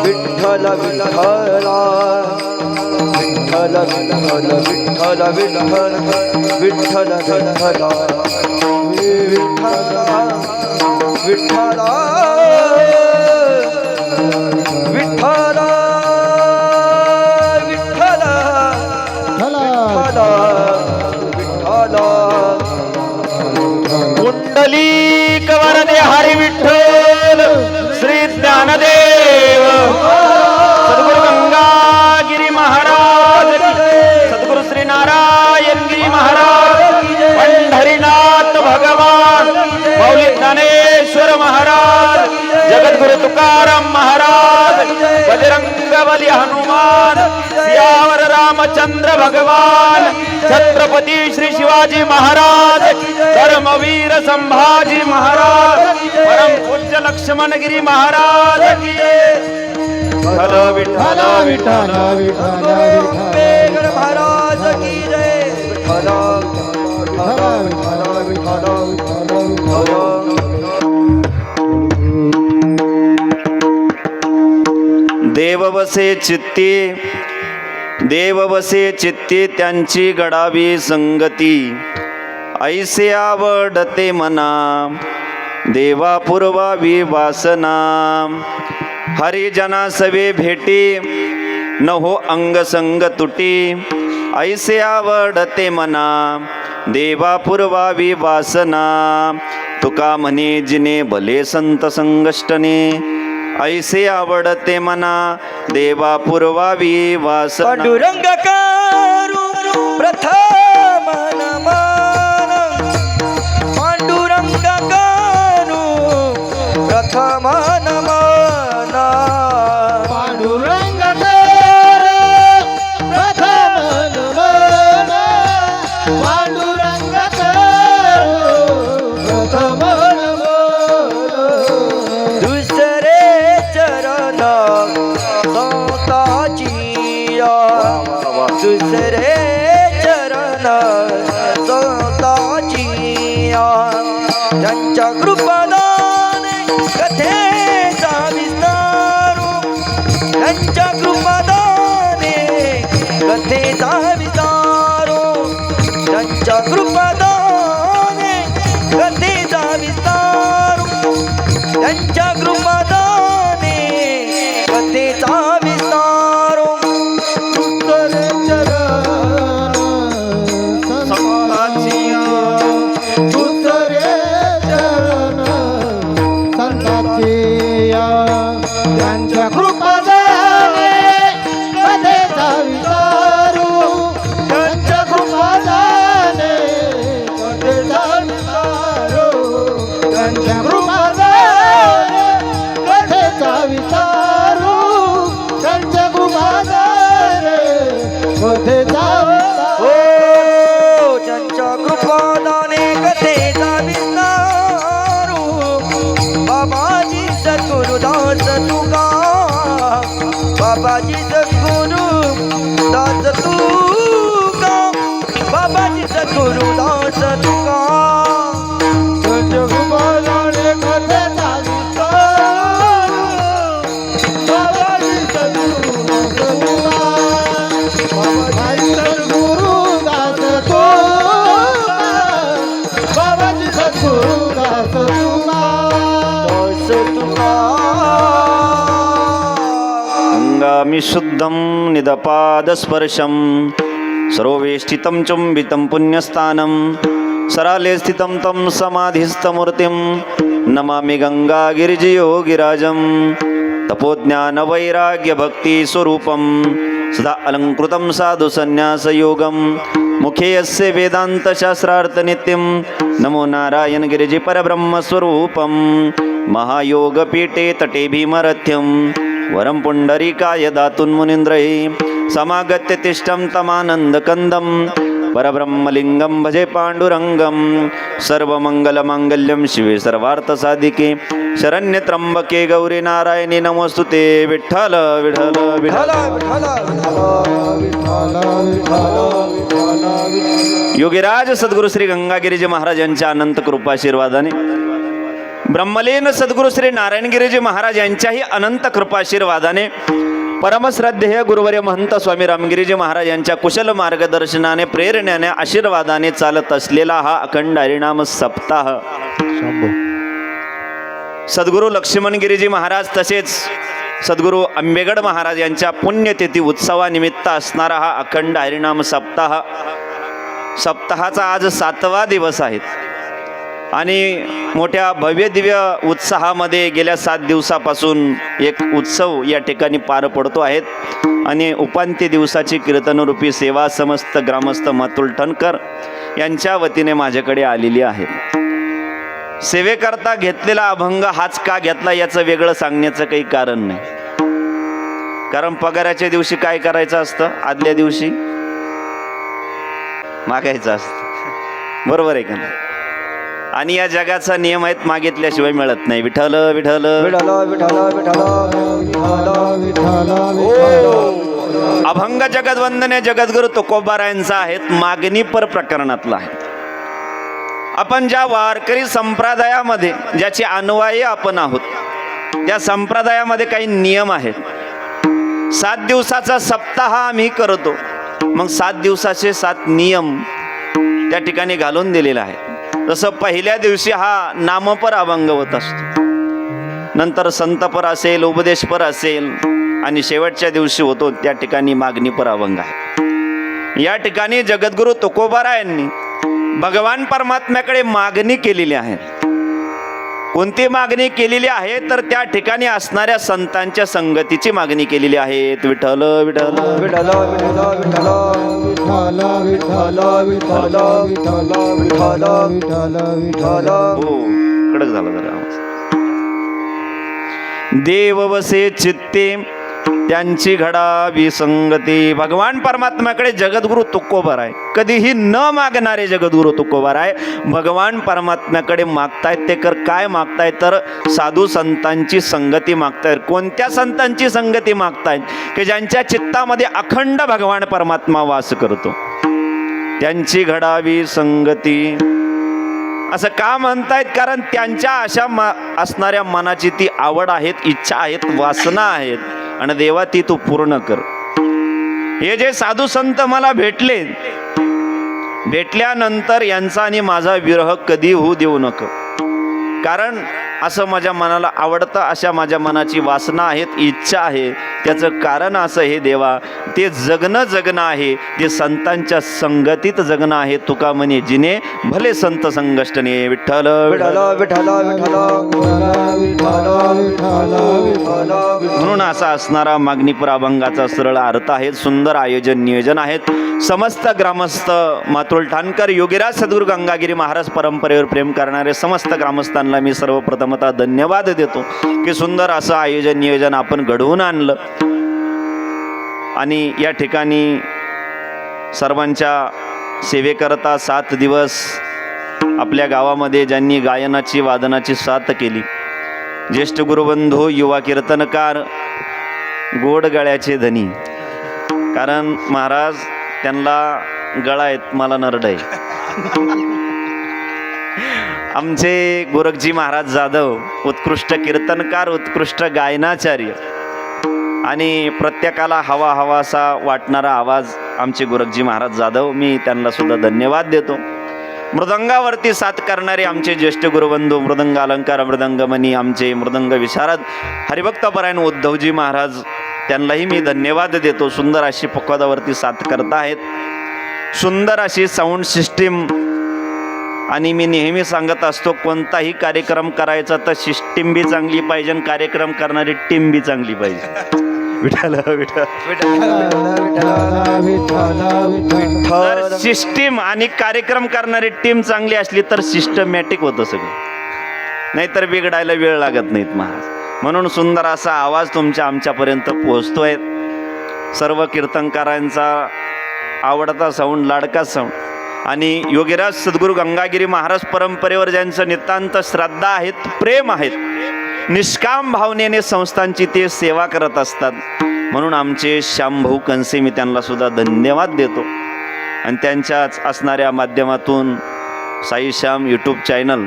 विठ्ठल विठ्ठल विठ्ठल विठ्ठल विठ्ठल विठ्ठल विठ्ठल विठ्ठल विठ्ठल विठ्ठल कुंडलिक वरदे हरी विठ्ठल श्री ज्ञानदेव सद्गुरु गंगागिरी महाराज सद्गुरु श्री नारायणगिरी महाराज पंढरीनाथ भगवान मौली ज्ञानेश्वर महाराज जगद्गुरु तुकाराम महाराज बजरंगबली हनुमान सियावर रामचंद्र भगवान छत्रपती श्री शिवाजी महाराज धर्मवीर संभाजी महाराज परम पूज्य लक्ष्मणगिरी महाराज विठ्ठल विठ्ठल विठ्ठल विठ्ठल महाराज की जय विठ्ठल विठ्ठल विठ्ठल विठ्ठल देव बसे चित्ती त्यांची गडावी संगती ऐसे आवडते मना देवा पूर्वावी वासना हरिजना सवे भेटी न हो अंग संग तुटी ऐसे आवडते मना देवा पूर्वावी वासना तुका म्हणे जिने भले संत संगष्टने ऐसे आवडते मना देवा पूर्वावी वासना पांडुरंग करू प्रथम नमन पांडुरंग करू प्रथम नमन पांडुरंग करू प्रथम नमन पांडुरंग करू प्रथम दुसरे चरण संताचिया दुसरे चरण संताचिया त्यांच्या कृपादाने कथेचा विस्तारू त्यांच्या कृपादाने कथेचा विस्तारू त्यांच्या कृपादाने कथेचा विस्तारू त्यांच्या कृपादाने कथेचा विस्तारू दुसरे चरण संताचिया दुसरे चरण संताचिया त्यांच्या कृपादाने कथेचा विस्तारू त्यांच्या कृपादाने कथेचा विस्तारू त्यांच्या कृपादाने कथेचा विस्तारू त्यांच्या कृपादाने कथेचा हो ज्यांच्या कृपादाने कथेचा विस्तारू बाबाजी सद्गुरुदास तुका बाबाजी सद्गुरुदास तुका बाबाजी सद्गुरुदास तुका त्यांच्या कृपादाने कथेचा विस्तारू बाबाजी सद्गुरुदास तुका बाबाजी सद्गुरुदास तुका बाबाजी सद्गुरुदास तुका दास तुका गंगामि शुद्धं निदपादस्पर्शं सर्ववेष्टितं चुंबितं पुण्यस्थानं सराले स्थितं तं समाधिस्थमूर्तिं नमामि गंगागिरिजयोगिराजं तपोज्ञानवैराग्यभक्तिस्वरूपं सदा अलङ्कृतं साधु संन्यासयोगं मुखे यस्य वेदान्तशास्त्रार्थनित्यं नमो नारायण गिरिजि परब्रह्मस्वरूपं महायोगपीठे तटे भीमरथ्यं वरं पुण्डरीकाय दातुन्मुनीन्द्रैः समागत्य तिष्ठं तमानन्दकन्दं परब्रह्मलिङ्गं भजे पाण्डुरङ्गं सर्वमङ्गलमाङ्गल्यं शिवे सर्वार्थसाधिके शरण्यत्र्यम्बके गौरी नारायणी नमोस्तुते विठ्ठल विठ्ठल विठ्ठल योगीराज सद्गुरु श्री गंगागिरीजी महाराज यांच्या अनंत कृपाशीर्वादाने ब्रह्मलीन सद्गुरू श्री नारायणगिरीजी महाराज यांच्याही अनंत कृपाशीर्वादाने परमश्रद्धेय गुरुवर्य महंत स्वामी रामगिरीजी महाराज यांच्या कुशल मार्गदर्शनाने प्रेरणेने आशीर्वादाने चालत असलेला हा अखंड हरिनाम सप्ताह सद्गुरू लक्ष्मणगिरीजी महाराज तसेच सद्गुरू आंबेगड महाराज यांच्या पुण्यतिथी उत्सवानिमित्त असणारा हा अखंड हरिनाम सप्ताह सप्ताहाचा आज 7वा दिवस आहे आणि मोठ्या भव्य दिव्य उत्साहामध्ये गेल्या 7 दिवसापासून एक उत्सव या ठिकाणी पार पडतो आहेत आणि उपांत्य दिवसाची कीर्तनरूपी सेवा समस्त ग्रामस्थ मातुल ठणकर यांच्या वतीने माझ्याकडे आलेली आहे. सेवेकरता घेतलेला अभंग हाच का घेतला याचं वेगळं सांगण्याचं काही कारण नाही, कारण पगाराच्या दिवशी काय करायचं असतं, आदल्या दिवशी मागायचं असतं, बरोबर आहे का नाही? आणि या जगाचा नियम आहेत, मागितल्याशिवाय मिळत नाही. विठ्ठल विठ्ठल विठ्ठल विठ्ठल विठ्ठल विठ्ठल. अभंग जगदवंदने जगद्गुरु तुकोबारायांचा आहेत, मागणीपर प्रकरणातला आहे. आपण ज्या वारकरी संप्रदायामध्ये ज्याचे अनुयायी आपण आहोत त्या संप्रदायामध्ये काही नियम आहेत. 7 दिवसाचा सप्ताह आम्ही करतो, मग 7 दिवसाचे 7 नियम त्या ठिकाणी घालून दिलेला आहे. जसं पहिल्या दिवशी हा नामपर अभंग होत असतो, नंतर संतपर असेल, उपदेशपर असेल आणि शेवटच्या दिवशी होतो त्या ठिकाणी मागणीपर अभंग आहे. या ठिकाणी जगद्गुरु तुकोबारायांनी भगवान परमात्म्याकडे मागणी केलेली आहे. कोणती मागणी केलेली आहे तर त्या ठिकाणी असणाऱ्या संतांच्या संगतीची मागणी केलेली आहे. विठ्ठल विठ्ठल विठ्ठल विठ्ठल विठ्ठल विठ्ठल विठ्ठल विठ्ठल विठ्ठल विठ्ठल. हो, कडक झाला जरा आवाज. देव वसे चित्ते त्यांची घडावी संगती. भगवान परमात्म्याकडे जगद्गुरु तुकोबार आहे, कधीही न मागणारे जगद्गुरु तुकोबार आहे. भगवान परमात्म्याकडे मागतायत ते काय मागतायत तर साधू संतांची संगती मागतायत. कोणत्या संतांची संगती मागतायत की ज्यांच्या चित्तामध्ये अखंड भगवान परमात्मा वास करतो, त्यांची घडावी संगती. असं का म्हणतायत कारण त्यांच्या अशा असणाऱ्या मनाची ती आवड आहेत, इच्छा आहेत, वासना आहेत आणि देवा ती तू पूर्ण कर. हे जे साधू संत मला भेटले, भेटल्यानंतर यांचा आणि माझा विरह कधी होऊ देऊ नको, कारण असं माझ्या मनाला आवडतं, अशा माझ्या मनाची वासना आहेत, इच्छा आहे. त्याचं कारण असं हे देवा, ते जगणं आहे, ते संतांच्या संगतीत जगणं आहे. तुका म्हणे जिने भले संत संगष्टने. विठ्ठल विठ्ठल विठ्ठल विठ्ठल. म्हणून असा असणारा मागणीपर अभंगाचा सरळ अर्थ आहे. सुंदर आयोजन नियोजन आहेत. समस्त ग्रामस्थ मातुल ठाणकर योगीराज सद्गुरू गंगागिरी महाराज परंपरेवर प्रेम करणारे समस्त ग्रामस्थांना मी सर्वप्रथमतः धन्यवाद देतो की सुंदर असं आयोजन नियोजन आपण घडवून आणलं. आणि या ठिकाणी सर्वांच्या सेवेकरता 7 दिवस आपल्या गावामध्ये ज्यांनी गायनाची वादनाची साथ केली, ज्येष्ठ गुरुबंधू, युवा कीर्तनकार, गोड गळ्याचे धनी. कारण महाराज त्यांना गळा आहेत, मला नरड आहे. आमचे गोरखजी महाराज जाधव उत्कृष्ट कीर्तनकार, उत्कृष्ट गायनाचार्य आणि प्रत्येकाला हवा हवासा वाटणारा आवाज आमचे गोरखजी महाराज जाधव. मी त्यांना सुद्धा धन्यवाद देतो. मृदंगावरती साथ करणारे आमचे ज्येष्ठ गुरुबंधू, मृदंग अलंकार मृदंगमणी, आमचे मृदंग विशारद हरिभक्तपरायण उद्धवजी महाराज, त्यांनाही मी धन्यवाद देतो. सुंदर अशी पक्वादावरती साथ करताहेत, सुंदर अशी साऊंड सिस्टीम. आणि मी नेहमी सांगत असतो, कोणताही कार्यक्रम करायचा तर सिस्टीम बी चांगली पाहिजे आणि कार्यक्रम करणारी टीम बी चांगली पाहिजे. विठ्ठल विठ्ठल. जर सिस्टीम आणि कार्यक्रम करणारी टीम चांगली असली तर सिस्टमॅटिक होतं सगळं, नाहीतर बिघडायला वेळ लागत नाहीत महाराज. म्हणून सुंदर असा आवाज तुमच्या आमच्यापर्यंत पोहोचतोय. सर्व कीर्तनकारांचा आवडता साऊंड, लाडका साऊंड. आणि योगीराज सद्गुरू गंगागिरी महाराज परंपरेवर ज्यांचं नितांत श्रद्धा आहेत, प्रेम आहेत, निष्काम भावनेने संस्थांची ते सेवा करत असतात. म्हणून आमचे श्यामभाऊ कंसे, मी त्यांना सुद्धा धन्यवाद देतो. आणि त्यांच्याच असणाऱ्या माध्यमातून साई श्याम यूट्यूब चॅनल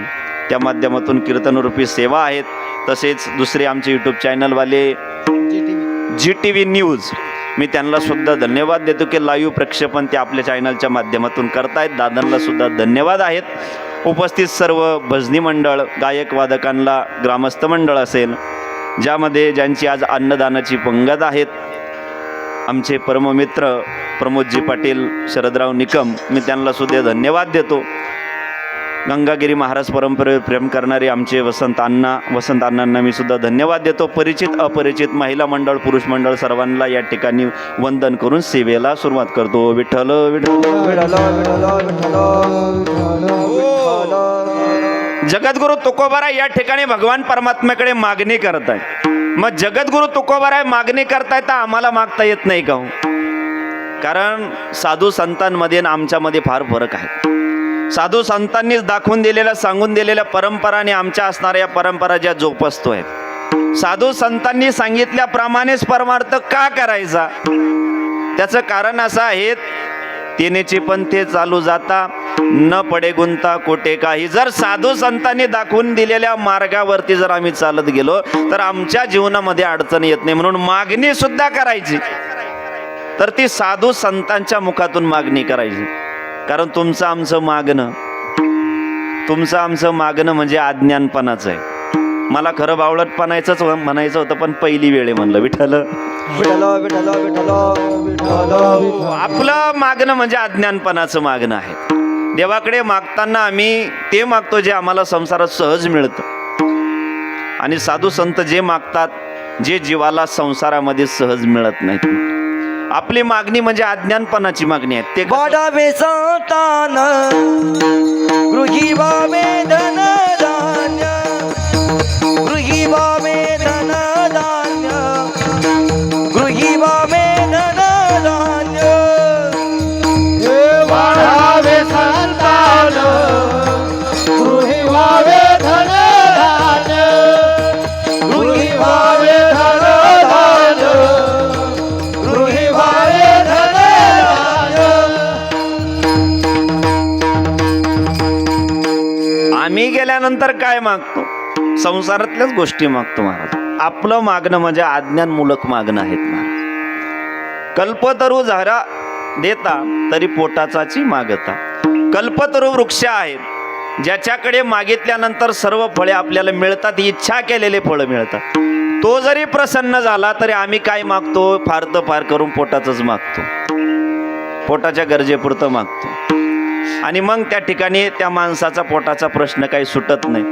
त्या माध्यमातून कीर्तनरूपी सेवा आहेत. तसेच दुसरे आमचे यूट्यूब चॅनलवाले GTV न्यूज, मी त्यांना सुद्धा धन्यवाद देतो की लाईव्ह प्रक्षेपण ते आपल्या चॅनलच्या माध्यमातून करतायत. दादांना सुद्धा धन्यवाद आहेत. उपस्थित सर्व भजनी मंडळ, गायक वादकांना, ग्रामस्थ मंडळ असेल ज्यांची आज अन्नदानाची पंगत आहेत, आमचे परममित्र प्रमोदजी पाटील, शरदराव निकम, मी त्यांना सुद्धा धन्यवाद देतो. गंगागिरी महाराज परंपरेवर प्रेम करणारे आमचे वसंत अण्णांना मी सुद्धा धन्यवाद देतो. परिचित अपरिचित महिला मंडळ, पुरुष मंडळ सर्वांना या ठिकाणी वंदन करून सेवेला सुरुवात करतो. विठ्ठल विठ्ठल विठ्ठल विठ्ठल विठ्ठल विठ्ठल. जगद्गुरु तुकोबाराय या ठिकाणी भगवान परमात्म्याकडे मागणी करताय. मग जगद्गुरु तुकोबाराय मागणी करताय तर आम्हाला मागता येत नाही का हो? कारण साधू संतांमध्ये आणि आमच्यामध्ये फार फरक आहे. साधू संतांनीच दाखवून दिलेल्या, सांगून दिलेल्या परंपराने आमच्या असणाऱ्या परंपरा ज्या जोपासतोय, साधू संतांनी सांगितल्याप्रमाणेच परमार्थ का करायचा? त्याचं कारण असं आहे, तेनेचे पण ते चालू जाता, न पडे गुंता कोटे काही. जर साधू संतांनी दाखवून दिलेल्या मार्गावरती जर आम्ही चालत गेलो तर आमच्या जीवनामध्ये अडचण येत नाही. म्हणून मागणी सुद्धा करायची तर ती साधू संतांच्या मुखातून मागणी करायची. कारण तुमचं आमचं मागणं म्हणजे अज्ञानपणाचं आहे. मला खरं बावळटपणाचंच म्हणायचं होतं, पण पहिली वेळे म्हणलं विठ्ठल विठ्ठल विठ्ठल विठ्ठल विठ्ठल. आपलं मागणं म्हणजे अज्ञानपणाचं मागणं आहे. देवाकडे मागताना आम्ही ते मागतो जे आम्हाला संसारात सहज मिळतं, आणि साधू संत जे मागतात जे जीवाला संसारामध्ये सहज मिळत नाही. आपली मागणी म्हणजे अज्ञानपणाची मागणी आहे. ते वाढावे संतान गृही वावे धन धान्य, गृही वावे धन धान्य, गृही वावे धन धान्य. हे वाढावे संतान गृही व्हावे धनधान्य, गृही व्हावे धनधान्य, गृही व्हावे धनधान्य. आम्ही गेल्यानंतर काय मागतो? संसारातल्याच गोष्टी मागतो महाराज. आपलं मागणं म्हणजे अज्ञानमूलक मागणं आहेत महाराज. कल्पतरू झारा देता तरी पोटाचाची मागता. कल्पतरू वृक्ष आहेत ज्याच्याकडे मागितल्यानंतर सर्व फळे आपल्याला मिळतात, इच्छा केलेले फळं मिळतात. तो जरी प्रसन्न झाला तरी आम्ही काय मागतो? फार तर फार करून पोटाचंच मागतो, पोटाच्या गरजेपुरतं मागतो. आणि मग त्या ठिकाणी त्या माणसाचा पोटाचा प्रश्न काही सुटत नाही.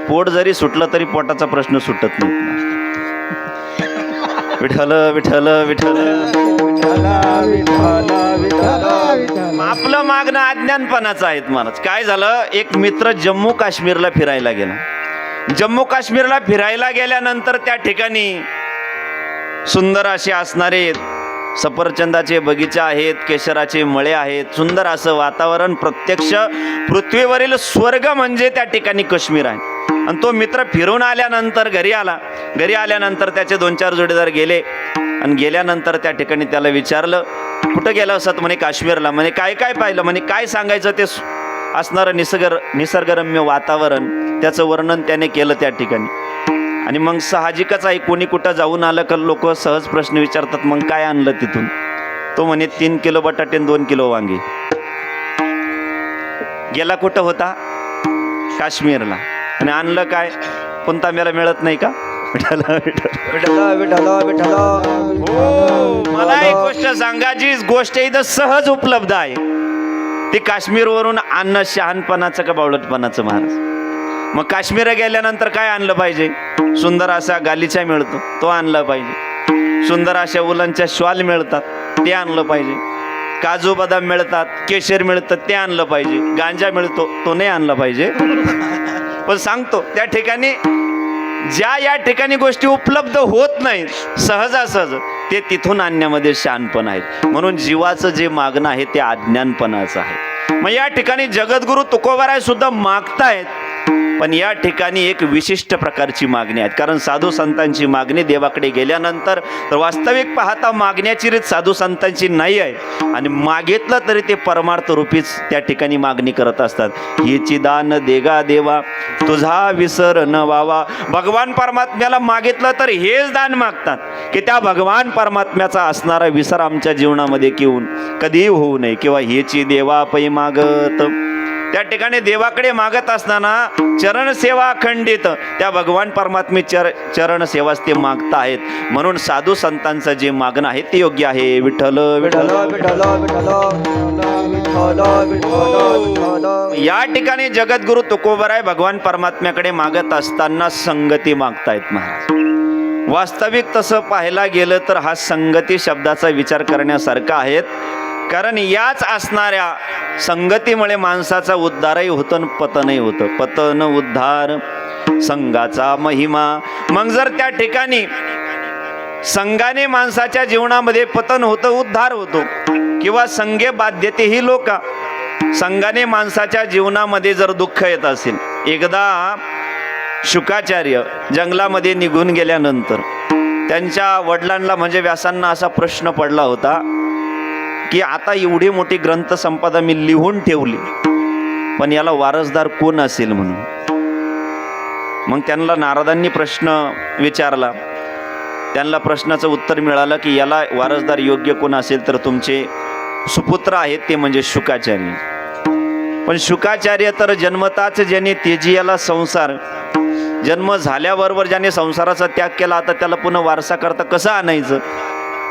पोट जरी सुटलं तरी पोटाचा प्रश्न सुटत नाही. विठ्ठल विठ्ठल विठ्ठल. आपलं मागणं अज्ञानपणाचं आहे महाराज. काय झालं, एक मित्र जम्मू काश्मीरला फिरायला गेला. जम्मू काश्मीरला फिरायला गेल्यानंतर त्या ठिकाणी सुंदर असे असणारे सफरचंदाचे बगीचा आहेत, केशराचे मळे आहेत, सुंदर असं वातावरण. प्रत्यक्ष पृथ्वीवरील स्वर्ग म्हणजे त्या ठिकाणी काश्मीर आहे. आणि तो मित्र फिरून आल्यानंतर घरी आला. घरी आल्यानंतर त्याचे 2-4 जोडीदार गेले आणि गेल्यानंतर त्या ठिकाणी त्याला विचारलं, कुठं गेला असत? म्हणे काश्मीरला. म्हणे काय काय पाहिलं? म्हणे काय सांगायचं ते असणारं निसर्गरम्य वातावरण, त्याचं वर्णन त्याने केलं त्या ठिकाणी. आणि मग साहजिकच आहे, कोणी कुठं जाऊन आलं का लोक सहज प्रश्न विचारतात, मग काय आणलं तिथून? तो म्हणे 3 किलो बटाटे 2 किलो वांगे. गेला कुठं होता? काश्मीरला. आणि आणलं काय? कोणता मेला मिळत नाही का? विठ्ठल विठ्ठल विठ्ठल विठ्ठल. हो, मला एक गोष्ट सांगा, जी गोष्ट इथं सहज उपलब्ध आहे ती काश्मीरवरून आणणं शहाणपणाचं का बावळटपणाचं महाराज? मग काश्मीर गेल्यानंतर काय आणलं पाहिजे? सुंदर असा गालिचा मिळतो, तो आणला पाहिजे. सुंदर अशा उलांच्या शॉल मिळतात, ते आणलं पाहिजे. काजू बदाम मिळतात, केशर मिळतं, ते आणलं पाहिजे. गांजा मिळतो, तो नाही आणला पाहिजे. पण सांगतो त्या ठिकाणी या ठिकाणी गोष्टी उपलब्ध होत नाहीत सहजासहज, ते तिथून आणण्यामध्ये शहाणपण आहेत. म्हणून जीवाचं जे मागणं आहे ते अज्ञानपणाचं आहे. मग या ठिकाणी जगद्गुरु तुकोबाराय सुद्धा मागतायत, पण या ठिकाणी एक विशिष्ट प्रकारची मागणी आहे. कारण साधू संतांची मागणी देवाकडे गेल्यानंतर तर वास्तविक पाहता मागण्याची रीत साधू संतांची नाही आहे आणि मागितलं तरी ते परमार्थ रूपीच त्या ठिकाणी मागणी करत असतात. हेची दान देगा देवा तुझा विसर न व्हावा. भगवान परमात्म्याला मागितलं तर हेच दान मागतात की त्या भगवान परमात्म्याचा असणारा विसर आमच्या जीवनामध्ये कधीही होऊ नये. किंवा हेची देवा पै मागत, त्या ठिकाणी देवाकडे मागत असताना चरण सेवा अखंडित त्या भगवान परमात्मे चरण सेवाच ते मागत आहेत. म्हणून साधू संतांचं जे मागणं आहे ते योग्य आहे. विठ्ठल विठ्ठल विठ्ठल विठ्ठल विठ्ठल विठ्ठल. या ठिकाणी जगद्गुरु तुकोबराय भगवान परमात्म्याकडे मागत असताना संगती मागतायत महाराज. वास्तविक तसं पाहायला गेलं तर हा संगती शब्दाचा विचार करण्यासारखा आहे. कारण याच असणाऱ्या संगतीमुळे माणसाचा उद्धारही होतं आणि पतनही होतं. पतन उद्धार संघाचा महिमा. मग जर त्या ठिकाणी संघाने माणसाच्या जीवनामध्ये पतन होतं, उद्धार होतो. किंवा संघे बाध्यते ही लोका, संघाने माणसाच्या जीवनामध्ये जर दुःख येत असेल. एकदा शुकाचार्य जंगलामध्ये निघून गेल्यानंतर त्यांच्या वडिलांना म्हणजे व्यासांना असा प्रश्न पडला होता की आता एवढी मोठी ग्रंथसंपदा मी लिहून ठेवली, पण याला वारसदार कोण असेल म्हणून. मग त्यांना नारदांनी प्रश्न विचारला. त्यांना प्रश्नाचं उत्तर मिळालं की याला वारसदार योग्य कोण असेल तर तुमचे सुपुत्र आहेत ते म्हणजे शुकाचार्य. पण शुकाचार्य तर जन्मताच ज्याने तेजियाला संसार, जन्म झाल्याबरोबर ज्याने संसाराचा त्याग केला, आता त्याला पुन्हा वारसा करता कसं आणायचं.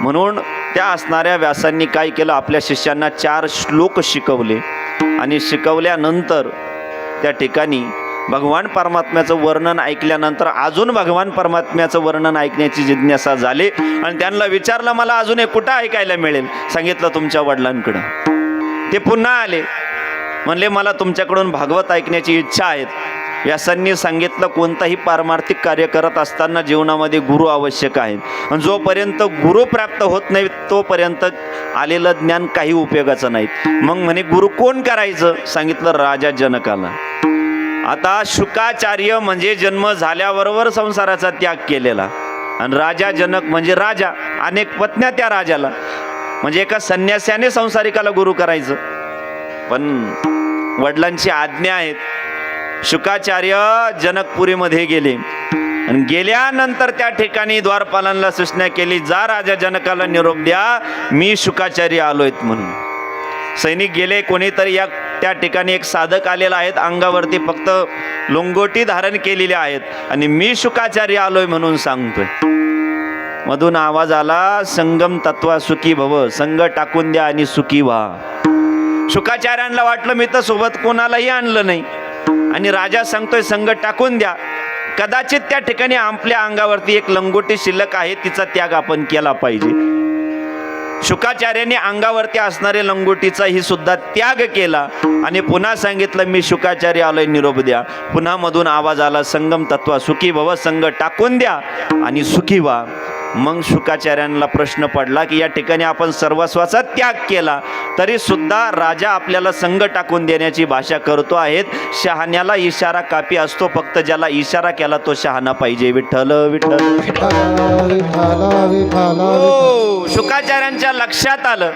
म्हणून त्या असणाऱ्या व्यासांनी काय केलं, आपल्या शिष्यांना 4 श्लोक शिकवले आणि शिकवल्यानंतर त्या ठिकाणी भगवान परमात्म्याचं वर्णन ऐकल्यानंतर अजून भगवान परमात्म्याचं वर्णन ऐकण्याची जिज्ञासा झाली आणि त्यांना विचारलं मला अजून एक कुठं ऐकायला मिळेल. सांगितलं तुमच्या वडिलांकडं. ते पुन्हा आले, म्हणले मला तुमच्याकडून भागवत ऐकण्याची इच्छा आहे. व्यासांनी सांगितलं कोणताही पारमार्थिक कार्य करत असताना जीवनामध्ये गुरु आवश्यक आहे आणि जोपर्यंत गुरु प्राप्त होत नाही तोपर्यंत आलेलं ज्ञान काही उपयोगाचं नाही. मग म्हणे गुरु कोण करायचं. सांगितलं राजा जनकाला. आता शुकाचार्य म्हणजे जन्म झाल्याबरोबर संसाराचा त्याग केलेला आणि राजा जनक म्हणजे राजा, अनेक पत्न्या त्या राजाला. म्हणजे एका संन्यासाने संसारिकाला गुरु करायचं. पण वडिलांची आज्ञा आहेत. शुकाचार्य जनकपुरीमध्ये गेले आणि गेल्यानंतर त्या ठिकाणी द्वारपालांना सूचना केली, जा राजा जनकाला निरोप द्या मी शुकाचार्य आलोयत म्हणून. सैनिक गेले. कोणीतरी त्या ठिकाणी एक साधक आलेला आहेत, अंगावरती फक्त लोंगोटी धारण केलेली आहेत आणि मी शुकाचार्य आलोय म्हणून सांगतोय. मधून आवाज आला, संगम तत्वा सुखी भव, संग टाकून द्या आणि सुखी व्हा. शुकाचार्यांना वाटलं मी तर सोबत कोणालाही आणलं नाही आणि राजा सांगतोय संग टाकून द्या. कदाचित त्या ठिकाणी आपल्या अंगावरती एक लंगोटी शिल्लक आहे, तिचा त्याग आपण केला पाहिजे. शुकाचार्यांनी अंगावरती असणारे लंगोटीचा ही सुद्धा त्याग केला आणि पुन्हा सांगितलं मी शुकाचार्य आलोय निरोप द्या. पुन्हा मधून आवाज आला, संगम तत्वा सुखी भव, संग टाकून द्या आणि सुखी व्हा. मग शुकाचार्यांना प्रश्न पडला की या ठिकाणी आपण सर्वस्वाचा त्याग केला तरी सुद्धा राजा आपल्याला संग टाकून देण्याची भाषा करतो आहेत. शहाण्याला इशारा कापी असतो, फक्त ज्याला इशारा केला तो शहाणा पाहिजे. विठ्ठल विठ्ठल. हो, शुकाचार्यांच्या लक्षात आलं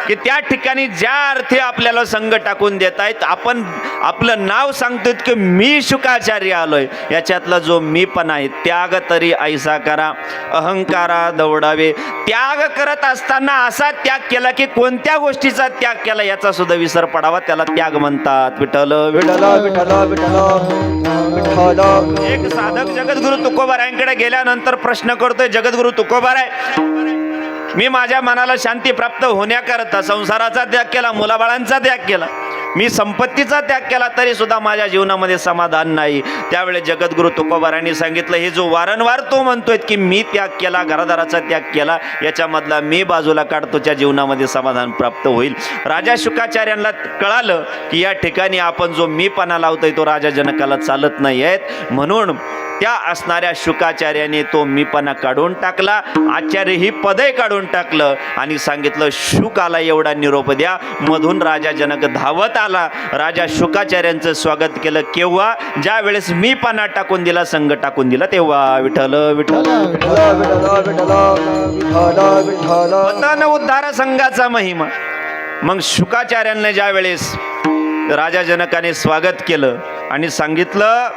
की त्या ठिकाणी ज्या अर्थी आपल्याला संग टाकून देत आहेत, आपण आपलं नाव सांगतोय की मी शुकाचार्य आलोय, याच्यातला जो मी पण आहे त्याग तरी ऐसा करा, अहंकारा दौडावे. त्याग करत असताना असा त्याग केला की कोणत्या गोष्टीचा त्याग केला याचा सुद्धा विसर पडावा, त्याला त्याग म्हणतात. विठ्ठल विठ्ठल विठ्ठल विठ्ठल विठ्ठल. एक साधक जगद्गुरु तुकोबारायांकडे गेल्यानंतर प्रश्न करतोय, जगद्गुरु तुकोबाराय मी माझ्या मनाला शांती प्राप्त होण्याकरता संसाराचा त्याग केला, मुलाबाळांचा त्याग केला, मी संपत्तीचा त्याग केला तरी सुद्धा माझ्या जीवनामध्ये समाधान नाही. त्यावेळी जगद्गुरु तुकोबारायांनी सांगितलं, हे जो वारंवार तो म्हणतोय की मी त्याग केला, घरादाराचा त्याग केला, याच्यामधला मी बाजूला काढतो, त्या जीवनामध्ये समाधान प्राप्त होईल. राजा शुकाचार्यांना कळालं की या ठिकाणी आपण जो मीपणा लावतोय तो राजा जनकाला चालत नाही आहेत. म्हणून त्या असणाऱ्या शुकाचार्याने तो मीपणा काढून टाकला. आचार्य ही पदही काढून टाकलं आणि सांगितलं शुक आला एवढा निरोप द्या. मधून राजा जनक धावत आला. राजा शुकाचार्यांचं स्वागत केलं. केव्हा? ज्या वेळेस मीपणा टाकून दिला, संघ टाकून दिला तेव्हा. विठ्ठल विठ्ठल विठ्ठल विठ्ठल विठ्ठल विठ्ठल. पतन उद्धार संघाचा महिमा. मग शुकाचार्यांना ज्या वेळेस राजा जनकाने स्वागत केलं आणि सांगितलं,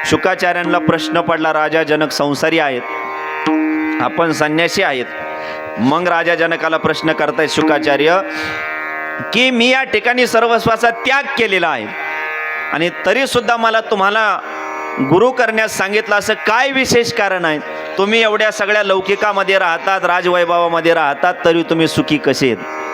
शुकाचार्यांना प्रश्न पडला, राजा जनक संसारी आहेत, आपण संन्यासी आहेत. मग राजा जनकाला प्रश्न करतायत शुकाचार्य की मी या ठिकाणी सर्वस्वाचा त्याग केलेला आहे आणि तरी सुद्धा मला तुम्हाला गुरु करण्यास सांगितलं, असं काय विशेष कारण आहे? तुम्ही एवढ्या सगळ्या लौकिकामध्ये राहतात, राजवैभवामध्ये राहतात, तरी तुम्ही सुखी कसे आहेत?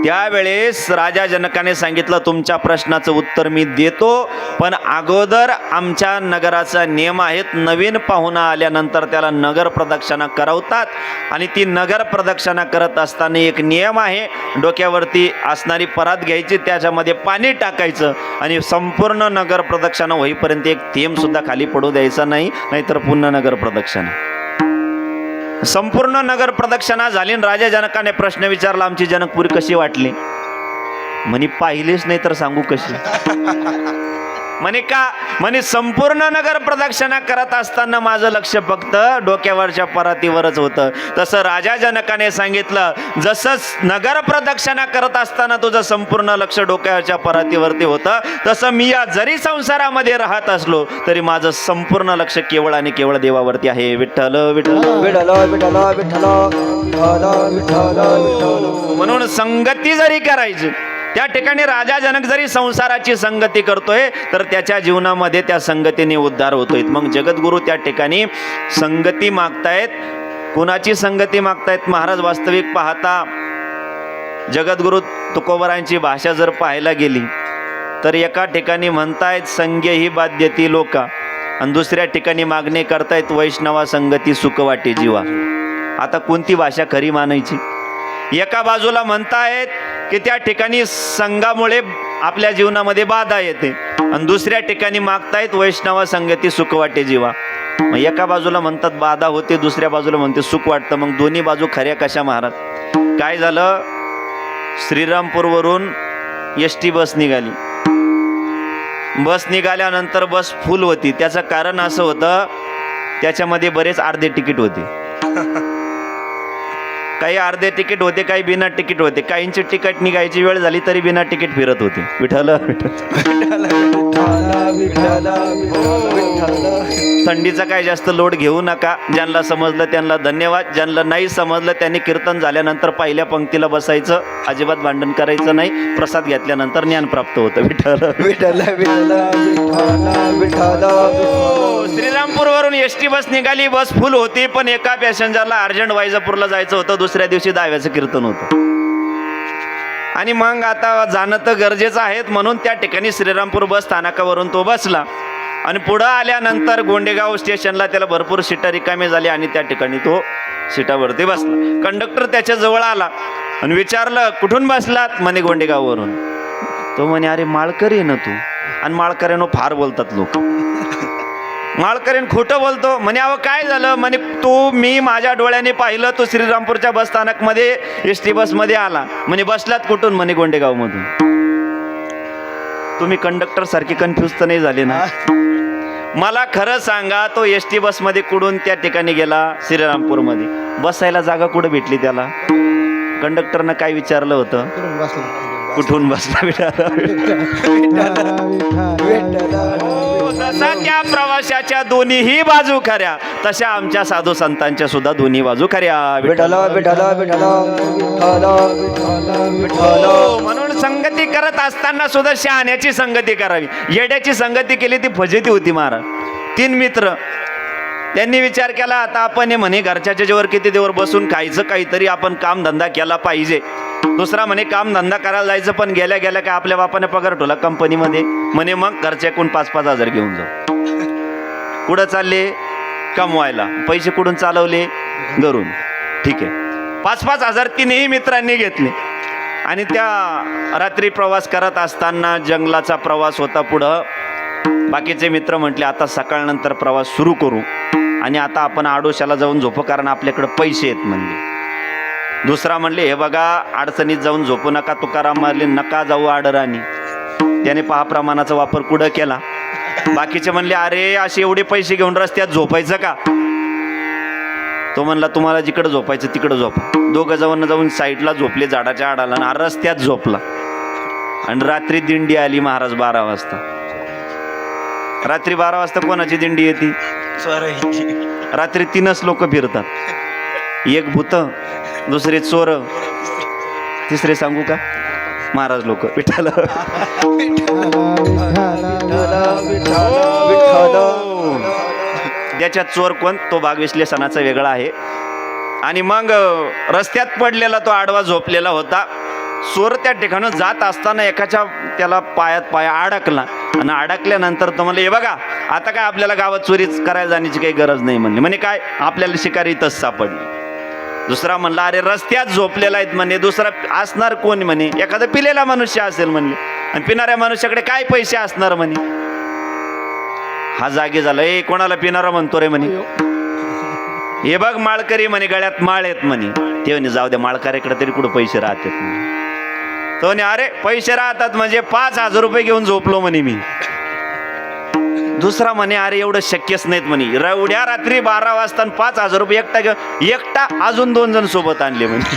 त्यावेळेस राजा जनकाने सांगितलं, तुमच्या प्रश्नाचं उत्तर मी देतो, पण अगोदर आमच्या नगराचा नियम आहेत, नवीन पाहुणा आल्यानंतर त्याला नगर प्रदक्षिणा करवतात आणि ती नगर प्रदक्षिणा करत असताना एक नियम आहे, डोक्यावरती असणारी परात घ्यायची, त्याच्यामध्ये पाणी टाकायचं आणि संपूर्ण नगर प्रदक्षिणा होईपर्यंत एक थेंब सुद्धा खाली पडू द्यायचा नाही, नाहीतर पुन्हा नगर प्रदक्षिणा. संपूर्ण नगर प्रदक्षिणा झाली. राजा जनकाने प्रश्न विचारला, आमची जनकपुरी कशी वाटली? म्हणे पाहिलीच नाही तर सांगू कशी? म्हणे का? म्हणे संपूर्ण नगर प्रदक्षिणा करत असताना माझं लक्ष फक्त डोक्यावरच्या परातीवरच होतं. तसं राजा जनकाने सांगितलं, जसं नगर प्रदक्षिणा करत असताना तुझं संपूर्ण लक्ष डोक्यावरच्या परातीवरती होतं, तसं मी या जरी संसारामध्ये राहत असलो तरी माझं संपूर्ण लक्ष केवळ आणि केवळ देवावरती आहे. विठ्ठल विठ्ठल विठ्ठल विठ्ठल विठ्ठल विठ्ठल विठ्ठल विठ्ठल. म्हणून संगती जरी करायची, त्या ठिकाणी राजा जनक जरी संसाराची संगती करतोय तर त्याच्या जीवनामध्ये त्या संगतीने उद्धार होतोय. मग जगद्गुरु त्या ठिकाणी संगती मागतायत. कुणाची संगती मागतायत? महाराज वास्तविक पाहता जगद्गुरु तुकोबरायांची भाषा जर पाहायला गेली तर एका ठिकाणी म्हणतायत संग्य ही बाध्यती लोका आणि दुसऱ्या ठिकाणी मागणी करतायत वैष्णवा संगती सुख वाटे जीवा. आता कोणती भाषा खरी मानायची? एका बाजूला म्हणतायत की त्या ठिकाणी संघामुळे आपल्या जीवनामध्ये बाधा येते आणि दुसऱ्या ठिकाणी मागतायत वैष्णवा संगती सुख वाटे जीवा. मग एका बाजूला म्हणतात बाधा होते, दुसऱ्या बाजूला म्हणते सुख वाटतं. मग दोन्ही बाजू खऱ्या कशा महाराज? काय झालं? श्रीरामपूरवरून एसटी बस निघाली. बस निघाल्यानंतर बस फुल होती. त्याचं कारण असं होतं, त्याच्यामध्ये बरेच अर्धे तिकीट होते. काही अर्धे तिकीट होते, काही बिना तिकीट होते. काहींची तिकीट निघायची वेळ झाली तरी बिना तिकीट फिरत होते. विठ्ठल थंडीचा काय जास्त लोड घेऊ नका. ज्यांना समजलं त्यांना धन्यवाद, ज्यांना नाही समजलं त्यांनी कीर्तन झाल्यानंतर पहिल्या पंक्तीला बसायचं, अजिबात भांडण करायचं नाही. प्रसाद घेतल्यानंतर ज्ञान प्राप्त होतं. विठ्ठल विठ्ठल विठ्ठल विठ्ठल. श्रीरामपूरवरून एसटी बस निघाली. बस फुल होती, पण एका पॅसेंजरला अर्जंट वैजापूरला जायचं होतं. दुसऱ्या दिवशी दहाव्याचं कीर्तन होतं आणि मग आता जाणं तर गरजेचं आहे, म्हणून त्या ठिकाणी श्रीरामपूर बस स्थानकावरून तो बसला आणि पुढं आल्यानंतर गोंडेगाव स्टेशनला त्याला भरपूर सीटा रिकामी झाली आणि त्या ठिकाणी तो सीटावरती बसला. कंडक्टर त्याच्या जवळ आला आणि विचारलं, कुठून बसलात? म्हणे गोंडेगाववरून. तो म्हणे, अरे माळकरी आहे ना तू? आणि माळकऱ्यानो फार बोलतात लोक. माळकरीण खोटं बोलतो. म्हणे अहो काय झालं? म्हणे मी माझ्या डोळ्याने पाहिलं, तू श्रीरामपूरच्या बस स्थानकमध्ये एसटी बसमध्ये आला. म्हणे बसलात कुठून? म्हणे गोंडेगावमधून. तुम्ही कंडक्टर सारखे कन्फ्यूज तर नाही झाले ना? मला खरं सांगा, तो एसटी बसमध्ये कुठून त्या ठिकाणी गेला? श्रीरामपूरमध्ये. बसायला जागा कुठं भेटली त्याला? कंडक्टरनं काय विचारलं होतं? कुठून बसला? जसा त्या प्रवाशाच्या दोन्हीही बाजू खऱ्या, तशा आमच्या साधू संतांच्या सुद्धा दोन्ही बाजू खऱ्या. विठ्ठल विठ्ठल विठ्ठल विठ्ठल विठ्ठल. म्हणून संगती करत असताना सुद्धा शहाण्याची संगती करावी. येड्याची संगती केली ती फजिती होती महाराज. 3 मित्र त्यांनी विचार केला, आता आपण म्हणे घरच्याच्या जेवर किती देवर बसून खायचं, काहीतरी आपण कामधंदा केला पाहिजे. दुसरा म्हणे कामधंदा करायला जायचं, पण गेल्या गेल्या काय आपल्या बापाने पगार ठेवला कंपनीमध्ये. म्हणे मग घरच्याकडून 5-5 हजार घेऊन जाऊ. कुठं चालले? कमवायला. पैसे कुठून चालवले? घरून. ठीक आहे. 5-5 हजार तिन्ही मित्रांनी घेतले आणि त्या रात्री प्रवास करत असताना जंगलाचा प्रवास होता पुढं बाकीचे मित्र म्हटले आता सकाळनंतर प्रवास सुरू करू आणि आता आपण आडोशाला जाऊन झोपू, कारण आपल्याकडे पैसे आहेत म्हणले. दुसरा म्हणले हे बघा अडचणीत जाऊन झोपू नका, तुकाराम म्हणले नका जाऊ आडराणी. त्याने प्रमाणाचा वापर कुठं केला. बाकीचे म्हणले अरे असे एवढे पैसे घेऊन रस्त्यात झोपायचं का. तो म्हणला तुम्हाला जिकडं झोपायचं तिकडं झोपा. दोघं जाऊन साईडला झोपले झाडाच्या आडाला आणि रस्त्यात झोपला. आणि रात्री दिंडी आली महाराज 12 वाजता. रात्री 12 वाजता कोणाची दिंडी येते. रात्री 3च लोक फिरतात, एक भूत, दुसरे चोर, तिसरे सांगू का महाराज लोक. विठ्ठल त्याच्यात चोर कोण तो भाग विश्लेषणाचा वेगळा आहे. आणि मग रस्त्यात पडलेला तो आडवा झोपलेला होता. चोर त्या ठिकाणी जात असताना एकाच्या त्याला पायात पाया अडकला आणि अडकल्यानंतर तो म्हणले हे बघा आता काय आपल्याला गावात चोरीच करायला जाण्याची काही गरज नाही म्हणले. म्हणे काय आपल्याला शिकारी इथंच सापडली. दुसरा म्हणला अरे रस्त्यात झोपलेला आहेत म्हणे, दुसरा असणार कोण म्हणे, एखादा पिलेला मनुष्य असेल म्हणले. आणि पिणाऱ्या मनुष्याकडे काय पैसे असणार म्हणे. हा जागे झाला, ए कोणाला पिणारा म्हणतो रे म्हणे. हे बघ माळकरी म्हणे गळ्यात माळ आहेत म्हणे. ते म्हणे जाऊ द्या माळकऱ्याकडे तरी कुठं पैसे राहतात म्हणे. तो म्हणे अरे पैसे राहतात म्हणजे 5,000 रुपये घेऊन झोपलो म्हणे मी. दुसरा म्हणे अरे एवढं शक्यच नाहीत म्हणे. एवढ्या रात्री 12 वाजता 5,000 रुपये एकटा अजून 2 जण सोबत आणले म्हणे.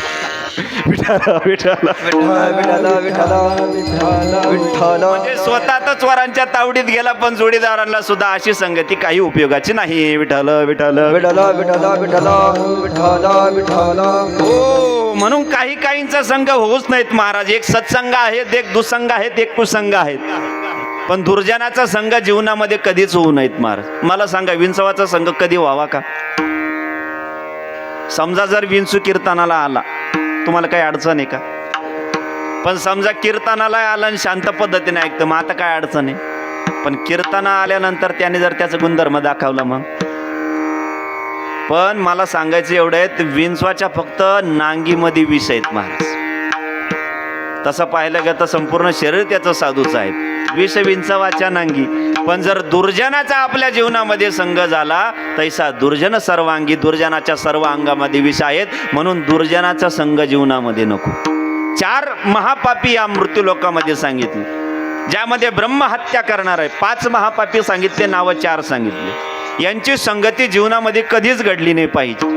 म्हणजे स्वतः तर चोरांच्या तावडीत गेला पण जोडीदारांना सुद्धा अशी संगती काही उपयोगाची नाही. विठ्ठल विठ्ठल हो, म्हणून काही काहींचा संघ होऊच नाहीत महाराज. एक सत्संग आहेत, एक दुसंग आहेत, एक कुसंग आहेत. पण दुर्जनाचा संघ जीवनामध्ये कधीच होऊ नयेत महाराज. मला सांगा विंचवाचा संघ कधी व्हावा का. समजा जर विंचू कीर्तनाला आला तुम्हाला काही अडचण आहे का. पण समजा कीर्तनाला आला आणि शांत पद्धतीने ऐकतं मग आता काय अडचण आहे. पण कीर्तना आल्यानंतर त्याने जर त्याचा गुणधर्म दाखवला मग. पण मला सांगायचं एवढं आहे विंचवाच्या फक्त नांगीमध्ये विष आहेत महाराज. तसं पाहिलं गेलं तर संपूर्ण शरीर त्याचं साधूच आहे. विष विंचवाच्या नांगी. पण जर दुर्जनाचा आपल्या जीवनामध्ये संग झाला तैसा दुर्जन सर्वांगी. दुर्जनाच्या सर्व अंगामध्ये विष आहेत म्हणून दुर्जनाचा संघ जीवनामध्ये नको. 4 महापापी या मृत्यू लोकामध्ये सांगितले, ज्यामध्ये ब्रह्महत्या करणार आहे. 5 महापापी सांगितले, नावं 4 सांगितले. यांची संगती जीवनामध्ये कधीच घडली नाही पाहिजे.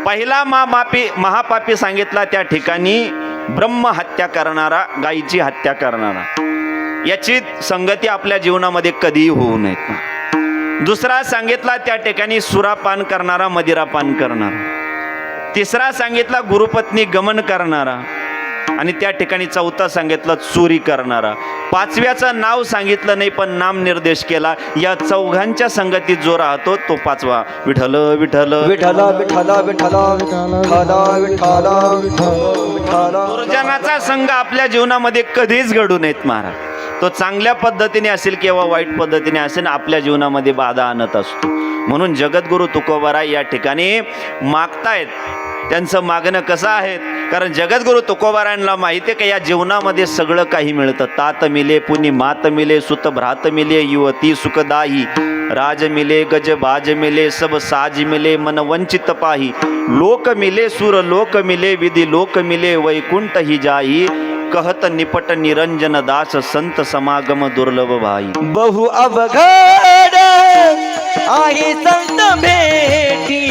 पहिला महापापी सांगितला त्या ठिकाणी ब्रह्महत्या करणारा, गायीची हत्या करणारा. याची संगती आपल्या जीवनामध्ये कधीही होऊ नये. दुसरा सांगितला त्या ठिकाणी सुरापान करणारा, मदिरापान करणारा. तिसरा सांगितला गुरुपत्नी गमन करणारा. आणि त्या ठिकाणी चौथा सांगितलं चोरी करणारा. 5व्याचं नाव सांगितलं नाही पण नाम निर्देश केला. या 4घांच्या संगतीत जो राहतो तो 5वा. विठ्ठल विठ्ठल विठ्ठल विठ्ठल विठ्ठल. दुर्जनाचा संघ आपल्या जीवनामध्ये कधीच घडू नयेत महाराज. तो चांगल्या पद्धतीने असेल किंवा वाईट पद्धतीने असेल आपल्या जीवनामध्ये बाधा आणत असतो. म्हणून जगद्गुरु तुकोबाराय या ठिकाणी मागतायत. त्यांचं मागणं कसं आहे, कारण जगद्गुरु तुकोबारायांना माहिती आहे की या जीवनामध्ये सगळं काही मिळतं. तात मिले पुनी मात मिले, सुत भ्रात मिले, युवती सुखदाही, राज मिले गज बाज मिले, सब साज मिले, मन वंचित पाही, लोक मिले सुर लोक मिले, विधी लोक मिले, वैकुंठ ही जाई, कहत निपट निरंजन दास, संत समागम दुर्लभ भाई. बहु अवघड आहे संत भेटी,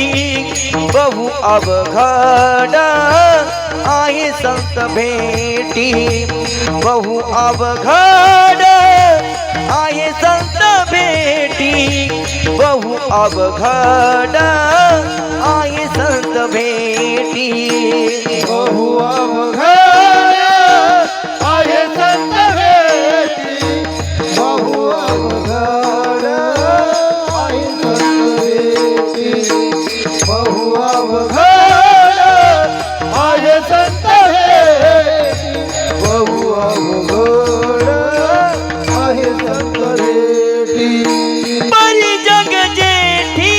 बहु अवघड आहे संत भेटी, बहु अवघड आहे संत भेटी, बहु अवघड आहे संत भेटी, बहु अवघड आहे संत भेटी, बहु अवघड आहे संत भेटी, बहु अवघड आहे संत भेटी, बहु अवघड आहे संत भेटी. परी जग जेठी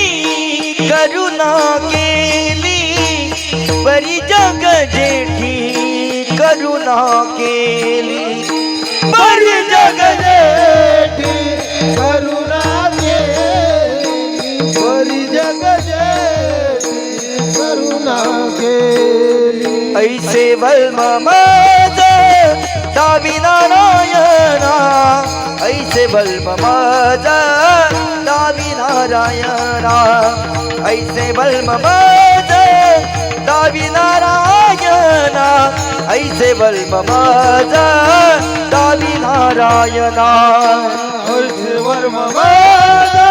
करुणा केली, परी जग जेठी करुणा केली, परी जग जेठी करुणा केली परी जग जेठी करुणा केली ऐसे बल्म माझ दावी नारायणा ऐसे बल्म माझ दावी नारायणा ऐसे बल्म माझ दावी नारायणा ऐसे बल्म माझ दावी नारायणा हर्षवर माझा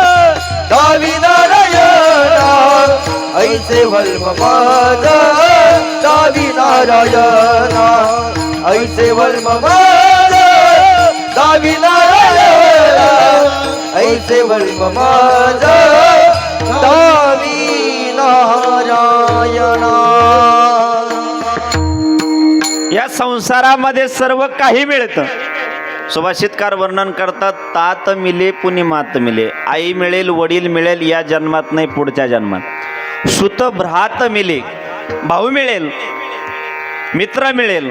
दावी नारायणा ऐसे बल्म माझ दावी नारायणा ऐसे बल्म माझ दावी नारायणा ऐसे बल्म माझ दावी नारायणा या संसारामध्ये सर्व काही मिळतं. सुभाषितकार वर्णन करतात, तात मिले पुनि मात मिले. आई मिळेल, वडील मिळेल या जन्मात नाही, पुढच्या जन्मात. सुत भ्रात मिले, भाऊ मिळेल, मित्र मिळेल,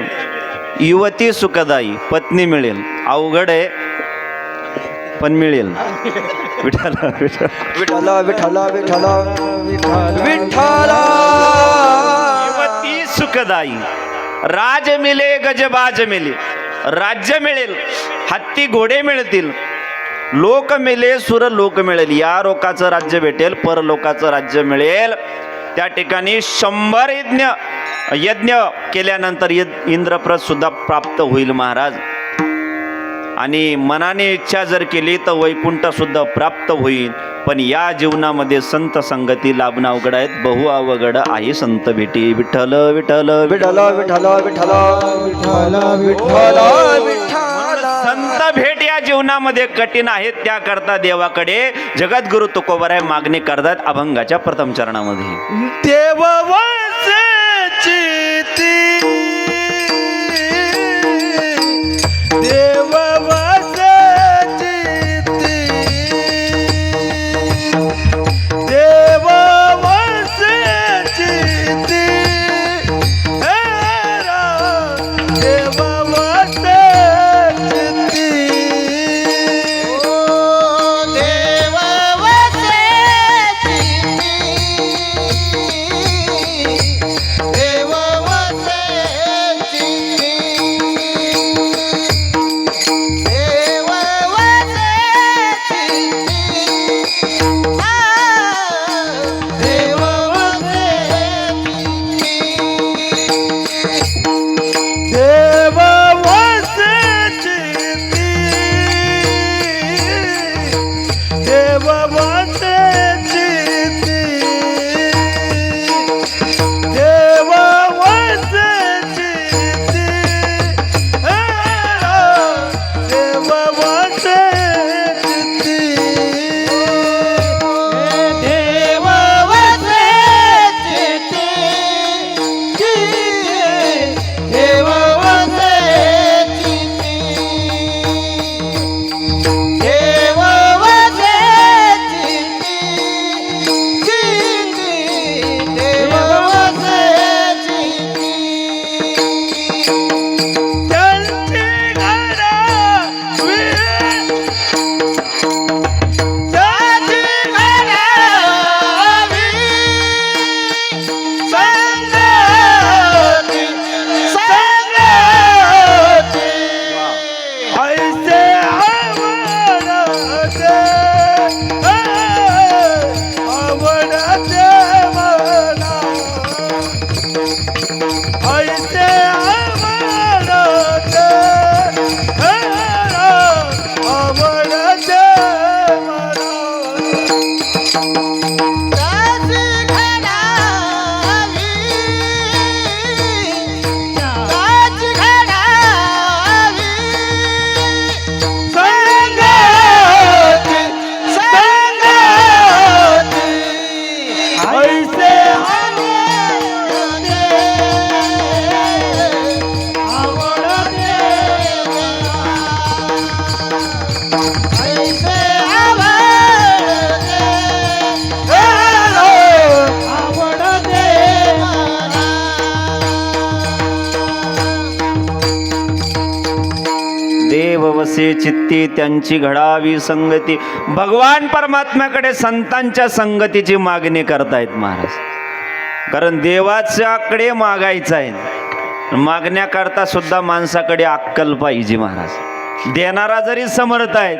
युवती सुखदाई, पत्नी मिळेल. अवघड आहे पण मिळेल. विठ्ठल विठ्ठल विठ्ठल विठ्ठल विठ्ठल युवती सुखदाई. राज मिले, गजबाज मिले, राज्य मिळेल, हत्ती घोडे मिळतील. लोक मिले, सुर लोक मिळेल. या लोकाचं राज्य भेटेल, परलोकाचं राज्य मिळेल. त्या ठिकाणी 100 यज्ञ केल्यानंतर इंद्रप्रथ सुद्धा प्राप्त होईल महाराज. आणि मनाने इच्छा जर केली तर वैकुंठ सुद्धा प्राप्त होईल. पण या जीवनामध्ये संत संगती लाभणं अवघड आहेत. बहु अवघड आहे संत भेटी. विठ्ठल विठ्ठल विठ्ठल विठ्ठल विठ्ठल विठ्ठल विठ्ठल विठ्ठल विठ्ठल संत भेट या जीवनामध्ये कठीण आहेत. त्याकरता देवाकडे जगद्गुरु तुकोबाराय मागणी करतात अभंगाच्या प्रथम चरणामध्ये. देव वंशाची देव वंशाची देव वंशाची देव वंशाची देव वंशाची देव ऐसे चित्ती त्यांची घडावी संगती. भगवान परमात्म्याकडे संतांच्या संगतीची मागणी करतायत महाराज. कारण देवाच्याकडे मागायचं आहे, मागण्याकरता सुद्धा माणसाकडे अक्कल पाहिजे महाराज. देणारा जरी समर्थ आहे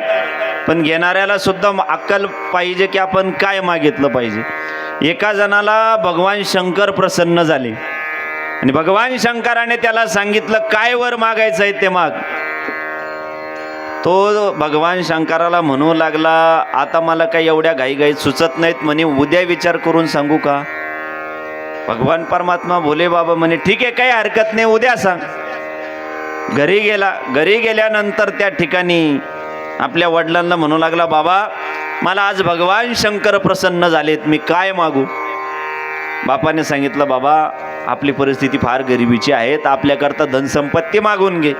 पण घेणाऱ्याला सुद्धा अक्कल पाहिजे की आपण काय मागितलं पाहिजे. एका जणाला भगवान शंकर प्रसन्न झाले आणि भगवान शंकराने त्याला सांगितलं काय वर मागायचं आहे ते माग. तो भगवान शंकराला म्हणू लागला आता मला काही एवढ्या घाईघाईत सुचत नाहीत म्हणे, उद्या विचार करून सांगू का. भगवान परमात्मा भोले बाबा म्हणे ठीक आहे काही हरकत नाही उद्या सांग. घरी गेला. घरी गेल्यानंतर त्या ठिकाणी आपल्या वडिलांना म्हणू लागला बाबा मला आज भगवान शंकर प्रसन्न झालेत, मी काय मागू. बापाने सांगितलं बाबा आपली परिस्थिती फार गरिबीची आहे तर आपल्याकरता धनसंपत्ती मागून घे.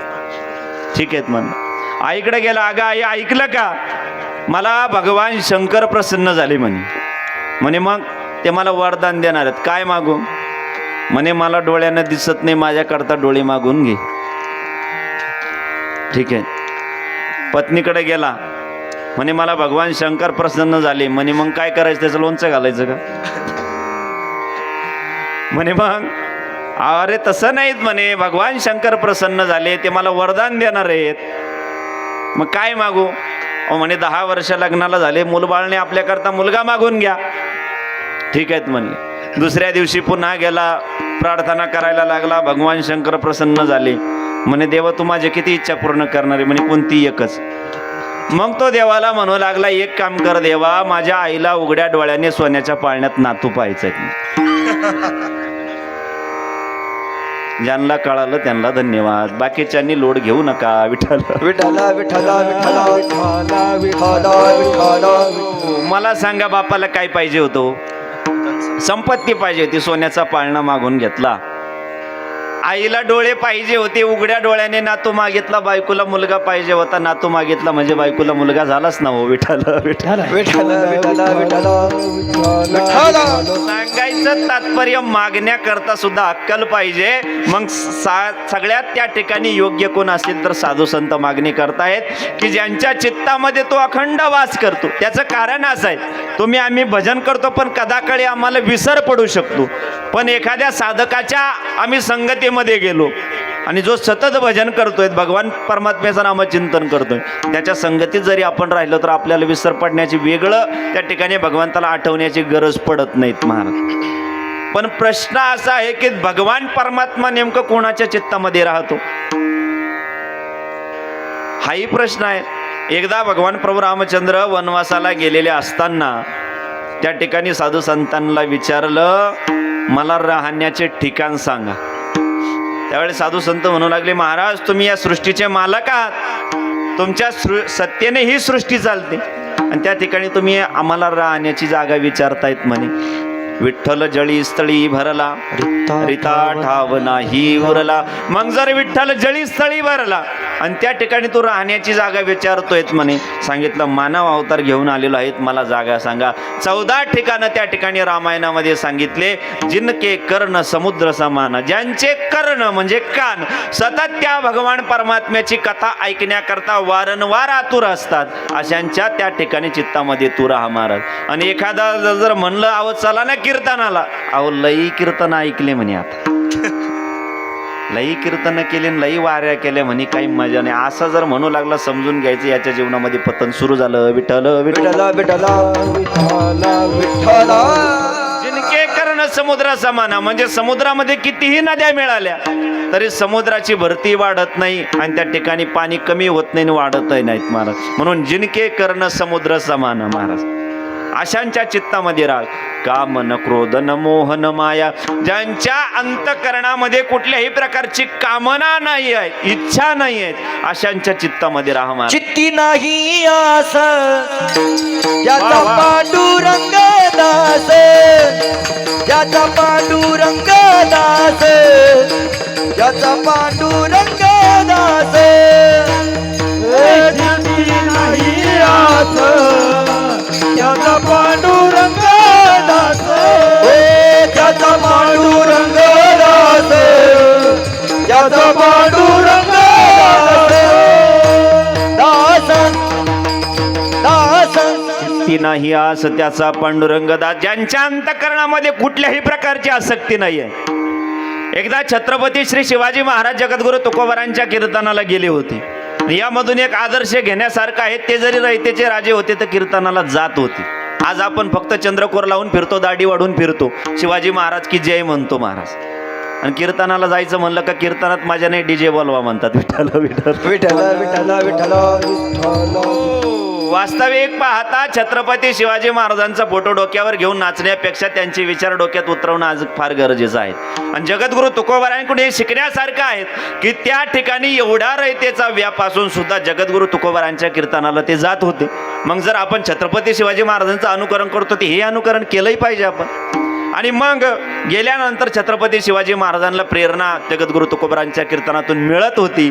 ठीक आहेत म्हणलं. आईकडे गेला. अगं आई ऐकलं का, मला भगवान शंकर प्रसन्न झाले म्हणे मग ते मला वरदान देणार आहेत, काय मागू. म्हणे मला डोळ्यानं दिसत नाही, माझ्याकरता डोळे मागून घे. ठीक आहे. पत्नीकडे गेला. म्हणे मला भगवान शंकर प्रसन्न झाले. म्हणे मग काय करायचं, त्याचं लोणचं घालायचं का. म्हणे मग अरे तसं नाहीत म्हणे, भगवान शंकर प्रसन्न झाले ते मला वरदान देणार आहेत, मग काय मागू. म्हणे 10 वर्ष लग्नाला झाले, मूलबाळने आपल्याकरता मुलगा मागून घ्या. ठीक आहेत म्हणले. दुसऱ्या दिवशी पुन्हा गेला, प्रार्थना करायला लागला. भगवान शंकर प्रसन्न झाले. म्हणे देवा तू माझी किती इच्छा पूर्ण करणार आहे. म्हणे कोणती एकच. मग तो देवाला म्हणू लागला एक काम कर देवा, माझ्या आईला उघड्या डोळ्याने सोन्याच्या पाळण्यात नातू पाहायचंय. ज्यांना कळालं त्यांना धन्यवाद, बाकीच्यांनी लोड घेऊ नका. विठ्ठल विठ्ठल विठ्ठल विठ्ठल विठ्ठल विठ्ठल. मला सांगा बापाला काय पाहिजे होतं. संपत्ती पाहिजे होती, सोन्याचा पाळणा मागून घेतला. आईला डोळे पाहिजे होते, उघड्या डोळ्याने नातू मागितला. बायकोला मुलगा पाहिजे होता, नातू मागितला म्हणजे बायकोला मुलगा झालाच ना हो. विठ्ठल विठ्ठल विठ्ठल विठ्ठल विठ्ठल विठ्ठल. सांगायचं तात्पर्य मागण्याकरता सुद्धा अक्कल पाहिजे. मग सगळ्यात त्या ठिकाणी योग्य कोण असेल तर साधू संत मागणी करतायत की ज्यांच्या चित्तामध्ये तो अखंड वास करतो. त्याचं कारण असं आहे आम्ही भजन करतो पण कदाकाळी आम्हाला विसर पडू शकतो. पण एखाद्या साधकाच्या आम्ही संगतीमध्ये गेलो आणि जो सतत भजन करतोय, भगवान परमात्म्याचं नामचिंतन करतोय, त्याच्या संगतीत जरी आपण राहिलो तर आपल्याला विसर पडण्याची वेगळं त्या ठिकाणी भगवंताला आठवण्याची गरज पडत नाहीत महाराज. पण प्रश्न असा आहे की भगवान परमात्मा नेमकं कोणाच्या चित्तामध्ये राहतो हाही प्रश्न आहे. एकदा भगवान प्रभू रामचंद्र वनवासाला गेलेले असताना त्या ठिकाणी साधू संतांना विचारलं मला राहण्याचे ठिकाण सांगा. त्यावेळी साधू संत म्हणू लागले महाराज तुम्ही या सृष्टीचे मालक आहात, तुमच्या सत्तेने ही सृष्टी चालते आणि त्या ठिकाणी तुम्ही आम्हाला राहण्याची जागा विचारतायत म्हणे. विठ्ठल जळी स्थळी भरला रिता ठाव नाही उरला. मग जर विठ्ठल जळी स्थळी भरला आणि त्या ठिकाणी तू राहण्याची जागा विचारतोयत म्हणे. सांगितलं मानव अवतार घेऊन आलेलो आहेत, मला जागा सांगा. 14 ठिकाणं त्या ठिकाणी रामायणामध्ये सांगितले. जिनके कर्ण समुद्र समान, ज्यांचे कर्ण म्हणजे कान सतत त्या भगवान परमात्म्याची कथा ऐकण्याकरता वारंवार आतुर असतात, अशांच्या त्या ठिकाणी चित्तामध्ये तू राहा महाराज. आणि एखादा जर म्हणलं अहो चला ना कीर्तनाला, अहो लई कीर्तन ऐकले म्हणे, आता लई कीर्तन केले लई वाऱ्या केल्या म्हणे, काही मजा नाही. असं जर म्हणू लागला समजून घ्यायचं याच्या जीवनामध्ये पतन सुरू झालं. विठ्ठल विठ्ठल विठ्ठल विठ्ठल विठ्ठल. जिनके कर्ण समुद्र समान, म्हणजे समुद्रामध्ये कितीही नद्या मिळाल्या तरी समुद्राची भरती वाढत नाही आणि त्या ठिकाणी पाणी कमी होत नाही वाढतही नाहीत महाराज. म्हणून जिनके कर्ण समुद्र समान महाराज, अशांच्या चित्तामध्ये राग काम न क्रोध न मोह न माया, ज्यांच्या अंतकरणामध्ये कुठल्याही प्रकारची कामना नाही आहे, इच्छा नाही आहे, अशांच्या चित्तामध्ये राहा महाराज. चित्ती नाही आस याचा पांडुरंग दास, याचा पांडुरंग दास, याचा पांडुरंग दास. चित्ती नाही आस याचा पांडुरंग दास, याचा पांडुरंग दास, याचा पांडुरंग दास. नाही आस त्याचा पांडुरंगदास, ज्यांच्या अंतःकरणामध्ये कुठल्याही प्रकारची आसक्ती नाही आहे. एकदा छत्रपती श्री शिवाजी महाराज जगद्गुरु तुकोबारांच्या कीर्तनाला गेले होते. यामधून एक आदर्श घेण्यासारखं आहे. ते जरी रयतेचे राजे होते तर कीर्तनाला जात होते. आज आपण फक्त चंद्रकोर लावून फिरतो, दाढी वाढून फिरतो, शिवाजी महाराज की जय म्हणतो महाराज. आणि कीर्तनाला जायचं म्हणलं का कीर्तनात माझ्या नाही डीजे बोलवा म्हणतात. विठ्ठल विठ्ठल विठ्ठल विठ्ठल विठ्ठल विठ्ठल. वास्तविक पाहता छत्रपती शिवाजी महाराजांचा फोटो डोक्यावर घेऊन नाचण्यापेक्षा त्यांचे विचार डोक्यात उतरवणं आज फार गरजेचं आहे. आणि जगद्गुरु तुकोबारांकडून हे शिकण्यासारखं आहे की त्या ठिकाणी एवढा रयतेचा व्याप असून सुद्धा जगद्गुरु तुकोबारांच्या कीर्तनाला ते जात होते. मग जर आपण छत्रपती शिवाजी महाराजांचं अनुकरण करतो ते हे अनुकरण केलंही पाहिजे आपण. आणि मग गेल्यानंतर छत्रपती शिवाजी महाराजांना प्रेरणा जगद्गुरु तुकोबारांच्या कीर्तनातून मिळत होती.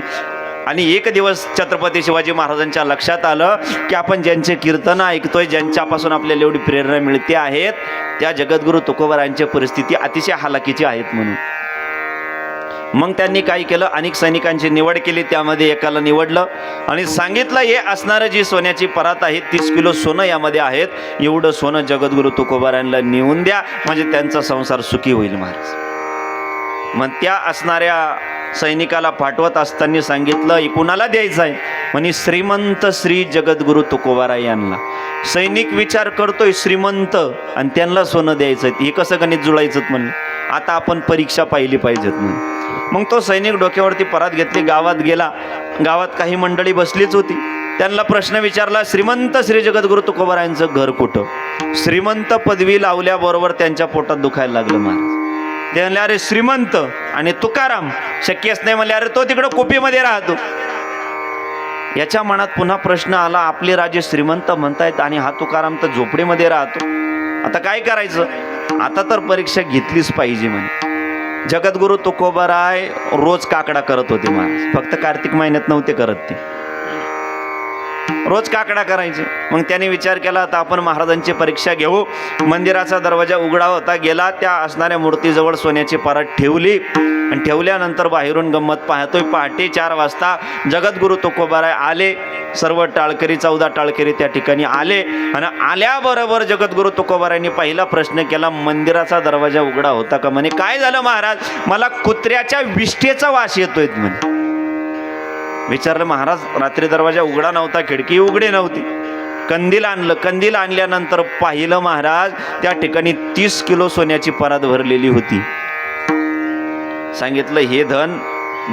आणि एक दिवस छत्रपती शिवाजी महाराजांच्या लक्षात आलं की आपण ज्यांचे कीर्तन ऐकतोय, ज्यांच्यापासून आपल्याला एवढी प्रेरणा मिळते आहेत, त्या जगद्गुरु तुकोबारांची परिस्थिती अतिशय हालाकीची आहेत म्हणून. मग त्यांनी काय केलं, अनेक सैनिकांची निवड केली. त्यामध्ये एकाला निवडलं आणि सांगितलं हे असणारं जी सोन्याची परात आहे 30 किलो सोनं यामध्ये आहेत, एवढं सोनं जगद्गुरु तुकोबारांना नेऊन द्या म्हणजे त्यांचा संसार सुखी होईल महाराज. मग त्या असणाऱ्या सैनिकाला पाठवत असताना सांगितलं कुणाला द्यायचं आहे म्हणे श्रीमंत श्री जगद्गुरु तुकोबारा यांना. सैनिक विचार करतोय श्रीमंत आणि त्यांना सोनं द्यायचं, हे कसं गणित जुळायचं म्हणून. आता आपण परीक्षा पाहिली पाहिजेत म्हणून. मग तो सैनिक डोक्यावरती परात घेतली, गावात गेला. गावात काही मंडळी बसलीच होती. त्यांना प्रश्न विचारला, श्रीमंत श्री जगद्गुरु तुकोबारायांचं घर कुठं? श्रीमंत पदवी लावल्याबरोबर त्यांच्या पोटात दुखायला लागलं महाराज. ते म्हणले अरे श्रीमंत आणि तुकाराम शक्यच नाही. म्हणले अरे तो तिकडं कोपीमध्ये राहतो. याच्या मनात पुन्हा प्रश्न आला, आपले राजे श्रीमंत म्हणतायत आणि हा तुकाराम तर झोपडीमध्ये राहतो, आता काय करायचं? आता तर परीक्षा घेतलीच पाहिजे म्हणे. जगद्गुरु तुकोबाराय रोज काकडा करत होते महाराज. फक्त कार्तिक महिन्यात नव्हते करत, ते रोज काकडा करायचे. मग त्याने विचार केला आता आपण महाराजांची परीक्षा घेऊ. मंदिराचा दरवाजा उघडा होता. गेला, त्या असणाऱ्या मूर्तीजवळ सोन्याची परात ठेवली आणि ठेवल्यानंतर बाहेरून गंमत पाहतोय. पहाटे 4 वाजता जगद्गुरु तुकोबाराय आले. सर्व टाळकरी 14 टाळकरी त्या ठिकाणी आले आणि आल्याबरोबर जगद्गुरु तुकोबारायांनी पहिला प्रश्न केला, मंदिराचा दरवाजा उघडा होता का? म्हणे काय झालं महाराज, मला कुत्र्याच्या विष्ठेचा वास येतोय म्हणे. विचारलं महाराज रात्री दरवाजा उघडा नव्हता, खिडकी उघडी नव्हती. कंदील आणलं. कंदील आणल्यानंतर पाहिलं महाराज त्या ठिकाणी 30 किलो सोन्याची परात भरलेली होती. सांगितलं हे धन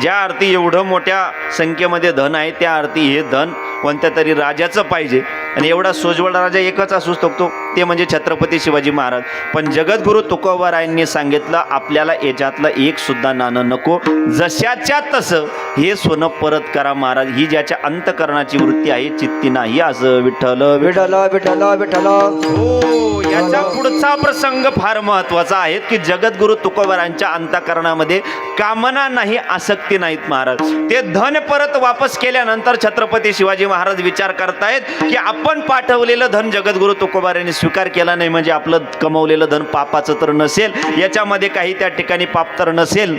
ज्या अर्थी एवढं मोठ्या संख्येमध्ये धन आहे त्या अर्थी हे धन कोणत्या तरी राजाचं पाहिजे. आणि एवढा सोज्वळ राजा एकच असू शकतो, ते म्हणजे छत्रपती शिवाजी महाराज. पण जगद्गुरु तुकोबारायांनी सांगितलं आपल्याला याच्यातलं एक सुद्धा नाणं नको, जशाच्या तसं हे सोनं परत करा महाराज. ही ज्याच्या अंतकरणाची वृत्ती आहे चित्ती नाही असं. विठ्ठल विठ्ठल विठ्ठल विठ्ठल. हो, याच्या पुढचा प्रसंग फार महत्वाचा आहे की जगद्गुरु तुकोबारांच्या अंतकरणामध्ये कामना नाही, आसक्ती नाहीत महाराज. ते धन परत वापस केल्यानंतर छत्रपती शिवाजी महाराज विचार करतायत की आपण पाठवलेलं धन जगद्गुरु तुकोबारांनी स्वीकार केला नाही म्हणजे आपलं कमवलेलं धन पापाचं तर नसेल, याच्यामध्ये काही त्या ठिकाणी पाप तर नसेल.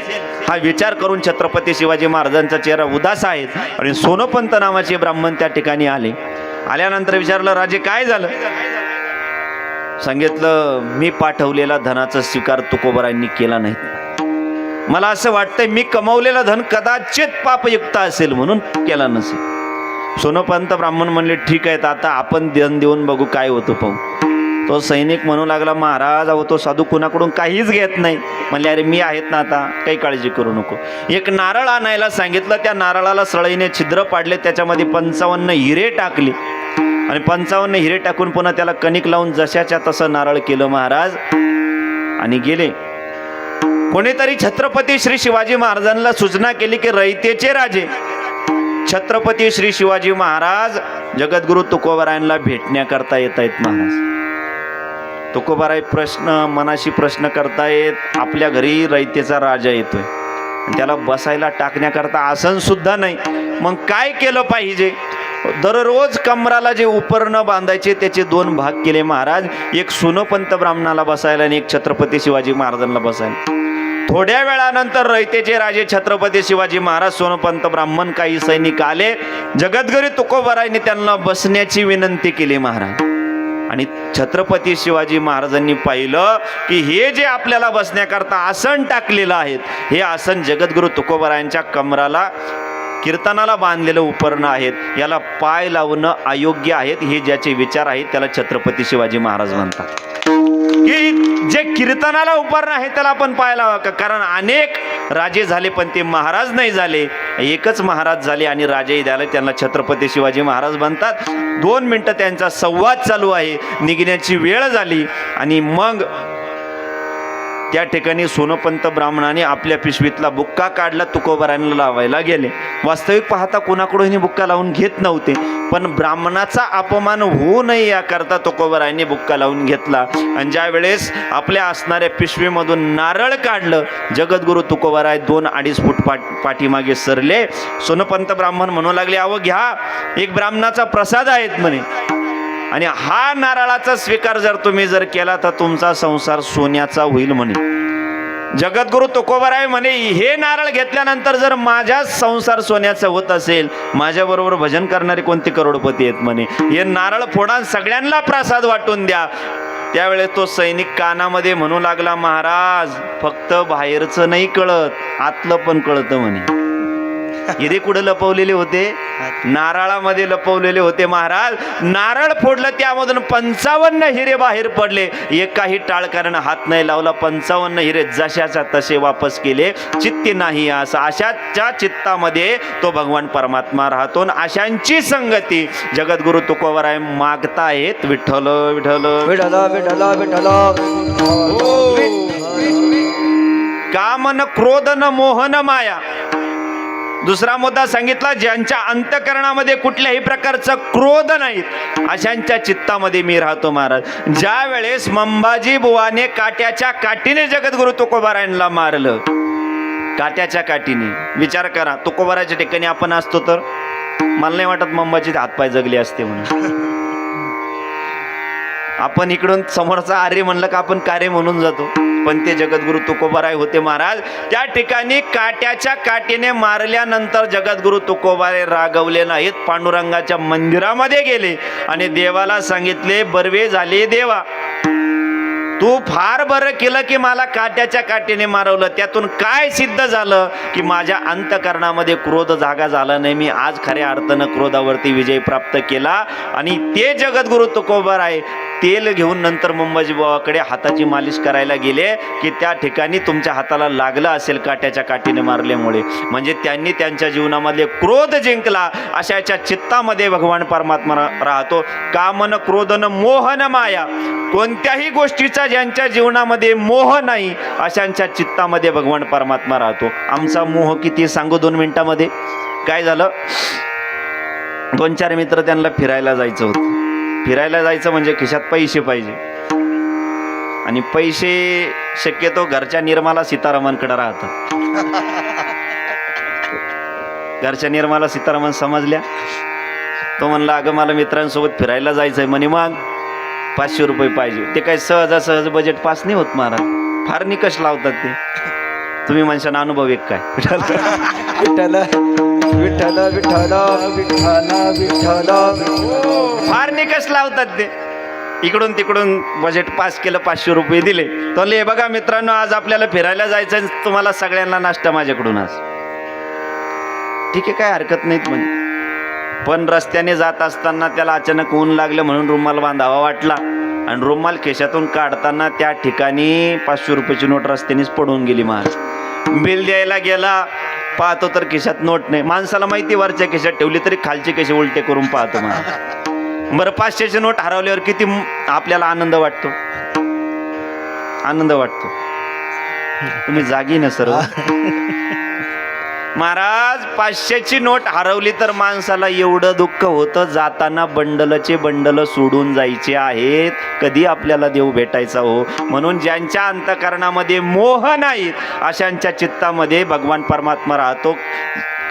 हा विचार करून छत्रपती शिवाजी महाराजांचा चेहरा उदास आहे. आणि सोनपंत नावाचे ब्राह्मण त्या ठिकाणी आले. आल्यानंतर विचारलं राजे काय झालं? सांगितलं मी पाठवलेला धनाचा स्वीकार तुकोबारांनी केला नाही. मला असं वाटतंय मी कमवलेलं धन कदाचित पापयुक्त असेल म्हणून केला नसेल. सोनपंत ब्राह्मण म्हणले ठीक आहे, आता आपण धन देऊन बघू काय होतं पाहू. तो सैनिक म्हणू लागला महाराज अहो तो साधू कुणाकडून काहीच घेत नाही. म्हणले अरे मी आहेत ना, आता काही काळजी करू नको. एक नारळ आणायला सांगितलं. त्या नारळाला सळईने छिद्र पाडले, त्याच्यामध्ये 55 हिरे टाकले आणि 55 हिरे टाकून पुन्हा त्याला कणिक लावून जशाच्या तसं नारळ केलं महाराज आणि गेले. कोणीतरी छत्रपती श्री शिवाजी महाराजांना सूचना केली की रयतेचे राजे छत्रपती श्री शिवाजी महाराज जगद्गुरु तुकोबारायांना भेटण्याकरता येत आहेत महाराज. तुकोबाराय मनाशी प्रश्न करतायत, आपल्या घरी रयतेचा राजा येतोय आणि त्याला बसायला टाकण्याकरता आसन सुद्धा नाही, मग काय केलं पाहिजे? दररोज कमराला जे उपरणं बांधायचे त्याचे 2 भाग केले महाराज. एक सोनपंत ब्राह्मणाला बसायला आणि एक छत्रपती शिवाजी महाराजांना बसायला. थोड्या वेळानंतर रयतेचे राजे छत्रपती शिवाजी महाराज, सोनपंत ब्राह्मण, काही सैनिक आले. जगद्गुरु तुकोबारायांनी त्यांना बसण्याची विनंती केली महाराज आणि छत्रपती शिवाजी महाराजांनी पाहिलं की हे जे आपल्याला बसण्याकरता आसन टाकलेलं आहे, हे आसन जगद्गुरु तुकोबारायांच्या कमराला कीर्तनाला बांधलेलं उपरणं आहेत, याला पाय लावणं अयोग्य आहेत, हे ज्याचे विचार आहेत त्याला छत्रपती शिवाजी महाराज म्हणतात. की जे कीर्तनाला उपरणं आहे त्याला आपण पाय लावा का? कारण अनेक राजे झाले पण ते महाराज नाही झाले, एकच महाराज झाले आणि राजेही झाले, त्यांना छत्रपती शिवाजी महाराज म्हणतात. 2 मिनिटं त्यांचा संवाद चालू आहे, निघण्याची वेळ झाली आणि मग त्या ठिकाणी सोनपंत ब्राह्मणाने आपल्या पिशवीतला बुक्का काढला, तुकोबारायांना लावायला गेले. वास्तविक पाहता कोणाकडूनही बुक्का लावून घेत नव्हते, पण ब्राह्मणाचा अपमान होऊ नये याकरता तुकोबारायांनी बुक्का लावून घेतला. आणि ज्या वेळेस आपल्या असणाऱ्या पिशवीमधून नारळ काढलं, जगद्गुरु तुकोबाराय 2-2.5 फूट पाठीमागे सरले. सोनपंत ब्राह्मण म्हणू लागले, अहो घ्या, एक ब्राह्मणाचा प्रसाद आहेत म्हणे, आणि हा नारळाचा स्वीकार जर तुम्ही केला तर तुमचा संसार सोन्याचा होईल म्हणे. जगद्गुरु तुकोबाराय म्हणे, हे नारळ घेतल्यानंतर जर माझा संसार सोन्याचा होत असेल, माझ्याबरोबर भजन करणारे कोणते करोडपती आहेत म्हणे, हे नारळ फोडा, सगळ्यांना प्रसाद वाटून द्या. त्यावेळेस तो सैनिक कानामध्ये म्हणू लागला, महाराज फक्त बाहेरचं नाही कळत, आतलं पण कळतं म्हणे. हिरे कुठं लपवलेले होते? नारळामध्ये लपवलेले होते महाराज. नारळ फोडलं, त्यामधून 55 हिरे बाहेर पडले. एकाही टाळकऱ्यानं हात नाही लावला. 55 हिरे जशाच्या तसे वापस केले. चित्ती नाही असं, अशाच्या चित्तामध्ये तो भगवान परमात्मा राहतो. अशांची संगती जगद्गुरु तुकोबाराय मागतायत. विठ्ठल विठ्ठल विठ्ठल विठ्ठल विठ्ठल. कामन क्रोधन मोहन माया. दुसरा मुद्दा सांगितला, ज्यांच्या अंतकरणामध्ये कुठल्याही प्रकारचा क्रोध नाहीत, अशांच्या चित्तामध्ये मी राहतो महाराज. ज्या वेळेस मंबाजी बुवाने काट्याच्या काठीने जगद्गुरु तुकोबारायांना मारलं, काट्याच्या काठीने, विचार करा, तुकोबाराच्या ठिकाणी आपण असतो तर मला नाही वाटत मंबाजीचे हातपाय जगले असते म्हणून. आपण इकडून समोरचा आर्य म्हणलं का आपण कार्य म्हणून जातो, पण ते जगद्गुरु तुकोबाराय होते महाराज. त्या ठिकाणी काट्याच्या काठीने मारल्यानंतर जगद्गुरु तुकोबाराय रागवले नाहीत. पांडुरंगाच्या मंदिरामध्ये गेले आणि देवाला सांगितले, बर्वे झाले देवा, तू फार बरं केलं की मला काट्याच्या काठीने मारवलं. त्यातून काय सिद्ध झालं की माझ्या अंतकरणामध्ये क्रोध जागा झाला नाही. मी आज खऱ्या अर्थानं क्रोधावरती विजय प्राप्त केला. आणि ते जगद्गुरु तुकोबाराय तेल घेऊन नंतर मंबाजी बाबाकडे हाताची मालिश करायला गेले की त्या ठिकाणी तुमच्या हाताला लागलं असेल काट्याच्या काठीने मारल्यामुळे. म्हणजे त्यांनी त्यांच्या जीवनामध्ये क्रोध जिंकला. अशाच्या चित्तामध्ये भगवान परमात्मा राहतो. कामन क्रोधन मोहन माया. कोणत्याही गोष्टीचा ज्यांच्या जीवनामध्ये मोह नाही, अशांच्या चित्तामध्ये भगवान परमात्मा राहतो. आमचा मोह किती सांगू 2 मिनिटामध्ये. काय झालं, 2-4 मित्र त्यांना फिरायला जायचं होतं. फिरायला जायचं म्हणजे खिशात पैसे पाहिजे, आणि पैसे शक्यतो घरच्या निर्मला सीतारामनकडे राहतात. घरच्या निर्मला सीतारामन समजल्या. तो म्हणला, अगं मला मित्रांसोबत फिरायला जायचंय म्हणे, मग 500 रुपये पाहिजे. ते काय सहजासहज बजेट पास नाही होत महाराज, फार निकष लावतात ते. तुम्ही म्हणशान अनुभव एक काय? विठ्ठल विठ्ठल विठ्ठल विठ्ठल विठ्ठल. फार निकष लावतात ते. इकडून तिकडून बजेट पास केलं, 500 रुपये दिले. तो ले बघा मित्रांनो, आज आपल्याला फिरायला जायचं, तुम्हाला सगळ्यांना नाश्ता माझ्याकडून आज. ठीक आहे, काय हरकत नाहीत म्हणे. पण रस्त्याने जात असताना त्याला अचानक ऊन लागलं म्हणून रुमाल बांधावा वाटला, आणि रुमाल खिशातून काढताना त्या ठिकाणी 500 रुपयाची नोट रस्त्यानेच पडून गेली महाराज. बिल द्यायला गेला, पाहतो तर खिशात नोट नाही. माणसाला माहिती वरच्या खिशात ठेवली तरी खालचे कसे उलटे करून पाहतो महाराज. बरं, 500ची नोट हरवल्यावर किती आपल्याला आनंद वाटतो, आनंद वाटतो. तुम्ही जागी ना सर्व. महाराज 500ची नोट हरवली तर माणसाला एवढं दुःख होतं, जाताना बंडलचे बंडल सोडून जायचे आहेत, कधी आपल्याला देव भेटायचा हो. म्हणून ज्यांच्या अंतकरणामध्ये मोह नाही, अशांच्या चित्तामध्ये भगवान परमात्मा राहतो.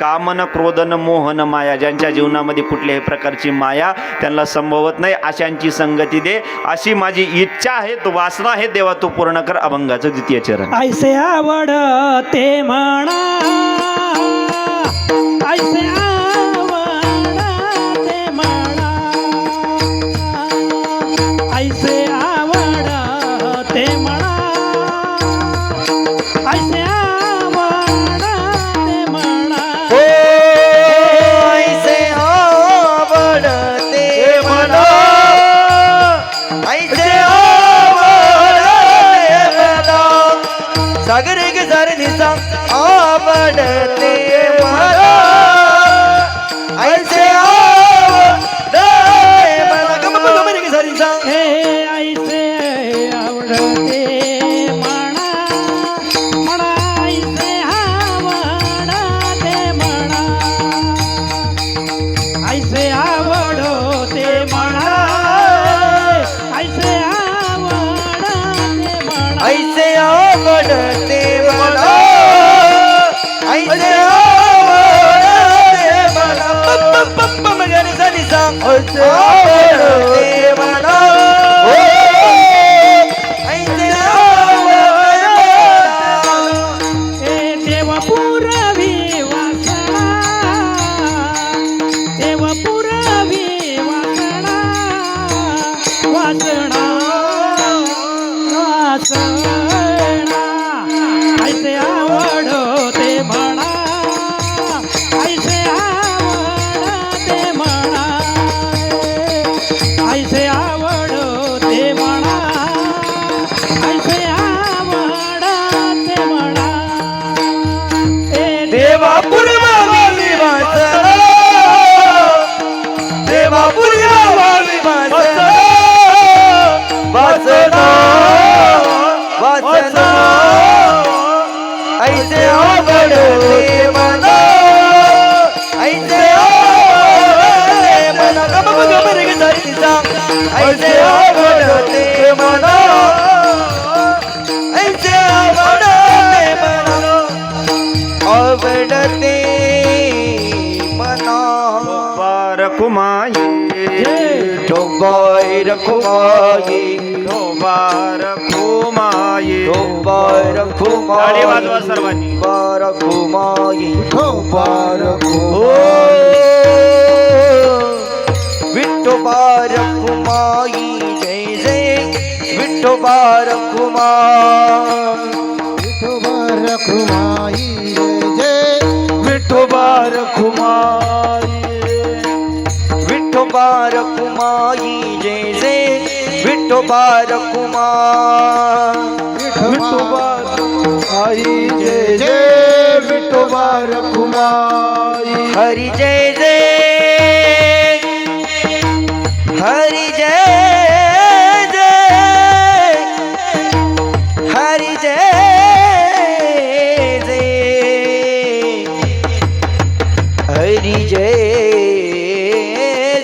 कामन क्रोधन मोहन माया. ज्यांच्या जीवनामध्ये कुठल्याही प्रकारची माया त्यांना संभवत नाही, अशांची संगती दे, अशी माझी इच्छा आहे. तो वासना आहे देवा, तू पूर्ण कर. अभंगाचं 2 चरण. ऐसे आवड ते म्हणा, ऐसे आवड ते म्हणा, ऐसे आवडते म्हणा हो ऐसे आवडते म्हणा ऐसे आवडते म्हणा सागर गे सारे निसा आवडते म्हणा ऐसे आवडते म्हणा गम गे सारे निसा हे ऐसे आवडते म्हणा म्हणा ऐसे आवडते म्हणा ऐसे आवडते म्हणा ऐसे आवडते म्हणा ऐसे आवडते म्हणा ऐसे आवडते म्हणा पप्पा मगाने सानी सांग ऐसे आवडते म्हणा हो ऐसे आवडते हे देव पुरवी वासना देव पुरवी वासना वासना वासना ऐसे आवडते म्हणा ऐसे आवडते म्हणा ऐसे आवडते म्हणा ऐसे आवडते म्हणा हे देवा पूर्वावी वासना देवा पूर्वावी वासना वासना वासना ऐसे आवडते म्हणा ऐसे आवडते म्हणा गम रे गे सारी सांग ऐसे आवडते म्हणा ऐसे आवडते म्हणा आवडते म्हणा रखुमाई डोबाई रखुमाई डोबार खुमाई डोबाई टाळी वाजवा रखुमाई सर्वांनी रखुमाई विठोबा रखुमाई जय जय विठोबा रखुमाई विठोबा रखुमाई विठोबा रखुमाई जय जय विठोबा रखुमाई विठोबा आई जय जय विठोबा रखुमाई हरि जय जय हरि जय जय हरि जय जय हरि जय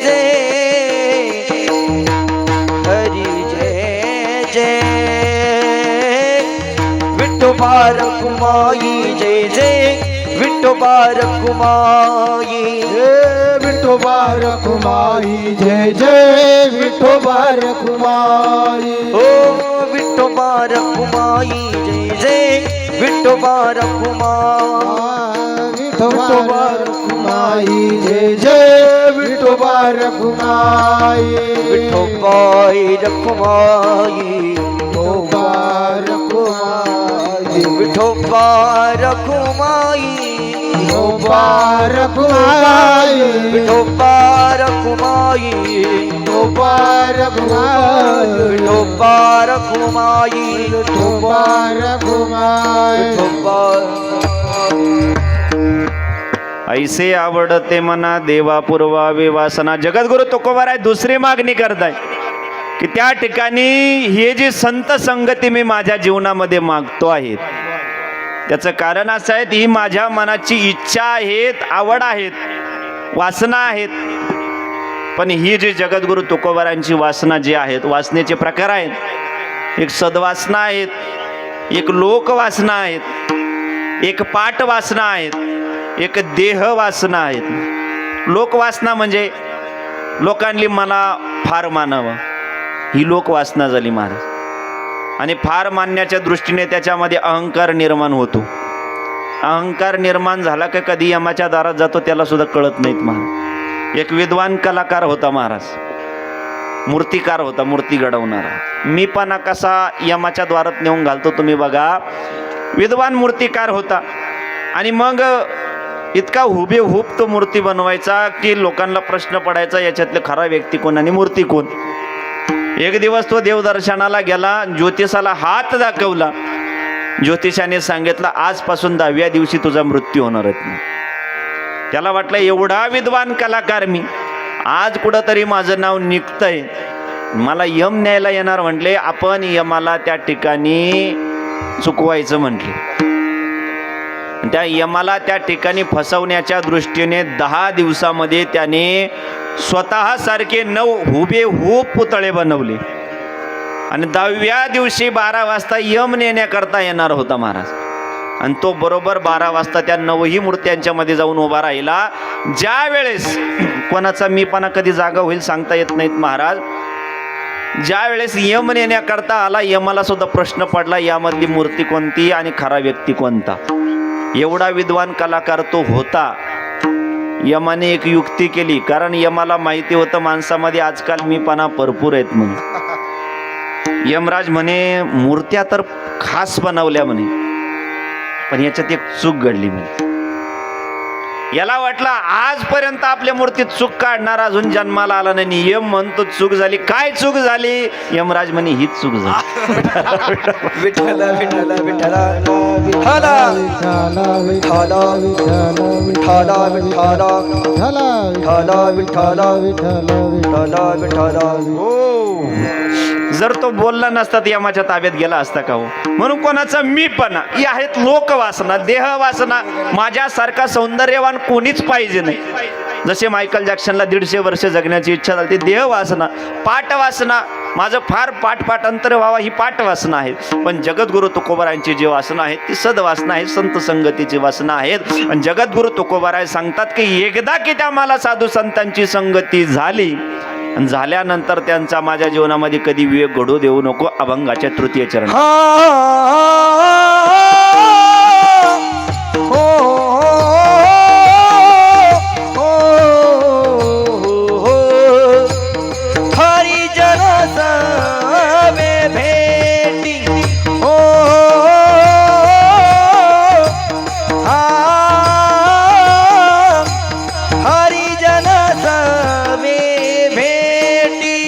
जय हरि जय जय विठोबा रखुमाई जय जय विठोबा रखुमाई विठोबा रखुमाई जय जय विठोबा रखुमाई ओ विठोबा रखुमाई जय जय विठोबा रखुमाई विठोबा रखुमाई जय जय विठोबा रखुमाई विठोबाई रखुमाई विठोबा रखुमाई विठोबा रखुमाई विठोबा रखुमाई विठोबा रखुमाई विठोबा रखुमाई विठोबा रखुमाई विठोबा रखुमाई विठोबा ऐसे आवडते मना देवा पुरवावे वासना. जगद्गुरु तुकोबाराय दुसरी मागणी करताय की त्या ठिकाणी हे जे संत संगती मी माझ्या जीवनामध्ये मागतो आहे त्याचं कारण असं आहे ही माझ्या मनाची इच्छा आहेत, आवड आहेत, वासना आहेत. पण ही जी जगद्गुरु तुकोबारांची वासना जी आहेत, वासनेचे प्रकार आहेत. एक सद्वासना आहेत, एक लोकवासना आहेत, एक पाठ वासना आहेत, एक देह वासना आहेत. लोकवासना म्हणजे लोकांनी मला फार मानावं, ही लोकवासना झाली महाराज. आणि फार मानण्याच्या दृष्टीने त्याच्यामध्ये अहंकार निर्माण होतो. अहंकार निर्माण झाला की कधी यमाच्या दारात जातो त्याला सुद्धा कळत नाहीत महाराज. एक विद्वान कलाकार होता महाराज, मूर्तिकार होता, मूर्ती घडवणारा. मीपणा कसा यमाच्या द्वारात नेऊन घालतो तुम्ही बघा. विद्वान मूर्तिकार होता. आणि मग इतका हुबेहूब तो मूर्ती बनवायचा की लोकांना प्रश्न पडायचा याच्यातले खरा व्यक्ती कोण आणि मूर्ती कोण. एक दिवस तो देवदर्शनाला गेला, ज्योतिषाला हात दाखवला. ज्योतिषाने सांगितलं आजपासून 10व्या दिवशी तुझा मृत्यू होणार आहे. त्याला वाटलं एवढा विद्वान कलाकार मी, आज कुठंतरी माझं नाव निघतंय, मला यम न्यायला येणार म्हटले. आपण यमाला त्या ठिकाणी चुकवायचं म्हटले. त्या यमाला त्या ठिकाणी फसवण्याच्या दृष्टीने 10 दिवसामध्ये त्याने स्वतः सारखे 9 हुबेहूब पुतळे बनवले. आणि 10व्या दिवशी 12 वाजता यम नेण्याकरता येणार होता महाराज. आणि तो बरोबर 12 वाजता त्या 9ही मूर्त्यांच्या मध्ये जाऊन उभा राहिला. ज्या वेळेस कोणाचा मीपणा कधी जागा होईल सांगता येत नाहीत महाराज. ज्या वेळेस यम नेण्याकरता आला, यमाला सुद्धा प्रश्न पडला यामधली मूर्ती कोणती आणि खरा व्यक्ती कोणता. एवढा विद्वान कलाकार तो होता. यमाने एक युक्ती केली, कारण यमाला माहिती होतं माणसामध्ये आजकाल मीपणा भरपूर आहेत म्हणून. यमराज म्हणे मूर्त्या तर खास बनवल्या म्हणे, पण याच्यात एक चूक घडली म्हणे. याला वाटलं आजपर्यंत आपल्या मूर्तीत चूक काढणार अजून जन्माला आला नाही. यम म्हणतो चूक झाली. काय चूक झाली? यमराज म्हणे हीच चूक झाली. विठ्ठल विठ्ठल विठ्ठल विठ्ठल विठ्ठल विठ्ठल विठ्ठल विठ्ठल विठ्ठल. जर तो बोलला नसता तर यमाच्या ताब्यात गेला असता का हो. म्हणून कोणाचा मीपणा ही आहेत लोकवासना, देहवासना. माझ्यासारखा सौंदर्यवान कोणीच पाहिजे नाही. जसे मायकल जॅक्सनला 150 वर्ष जगण्याची इच्छा झाली, ती देहवासना. पाठवासना, माझं फार पाठांतर व्हावा ही पाठवासना आहे. पण जगद्गुरु तुकोबारायांची जी वासना आहे ती सद्वासना आहे, संत संगतीची वासना आहेत. आणि जगद्गुरु तुकोबाराय सांगतात की एकदा की त्या मला साधू संतांची संगती झाली आणि झाल्यानंतर त्यांचा माझ्या जीवनामध्ये कधी विवेक घडू देऊ नको. अभंगाच्या तृतीय चरण. हरिजन सवे भेटी हो हरिजन सवे भेटी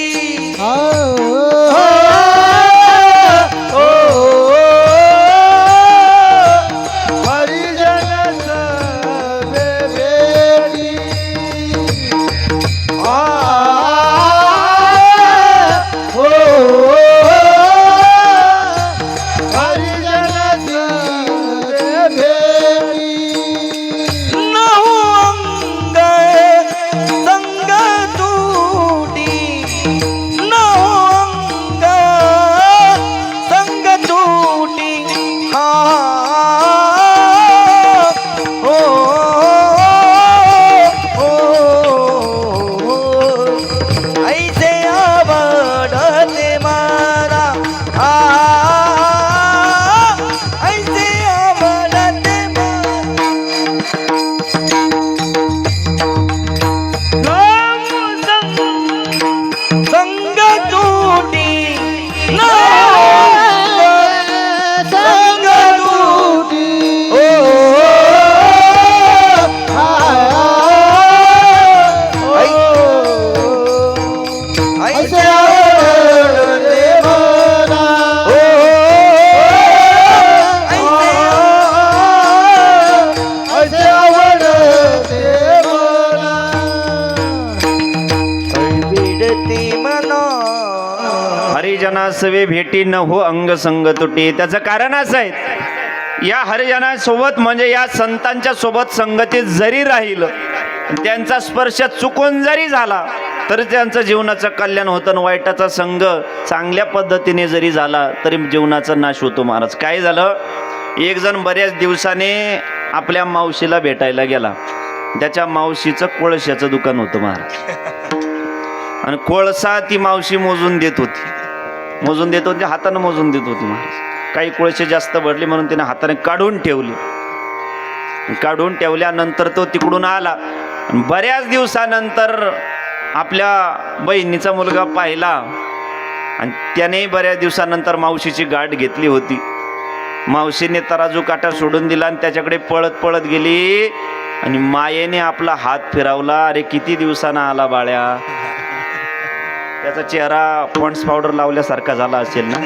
हरिजनासवे भेटी न हो अंग संग तुटी. त्याचं कारण असं आहे, या हरिजनासोबत म्हणजे या संतांच्या सोबत संगतीत जरी राहिलं, त्यांचा स्पर्श चुकून जरी झाला तरी त्यांचं जीवनाचं कल्याण होतं. वाईटाचा संग चांगल्या पद्धतीने जरी झाला तरी जीवनाचा नाश होतो महाराज. काय झालं, एक जण बऱ्याच दिवसाने आपल्या मावशीला भेटायला गेला. त्याच्या मावशीचं कोळशाचं दुकान होतं महाराज. आणि कोळसा ती मावशी मोजून देत होती, हातानं मोजून देत होती महाराज. काही कोळसे जास्त भरले म्हणून तिने हाताने काढून ठेवल्यानंतर तो तिकडून आला. बऱ्याच दिवसानंतर आपल्या बहिणीचा मुलगा पाहिला आणि त्याने बऱ्याच दिवसानंतर मावशीची गाठ घेतली होती. मावशीने तराजू काटा सोडून दिला आणि त्याच्याकडे पळत पळत गेली आणि मायेने आपला हात फिरवला. अरे किती दिवसानं आला बाळ्या. त्याचा चेहरा पॉन्ड्स पावडर लावल्यासारखा झाला असेल ना.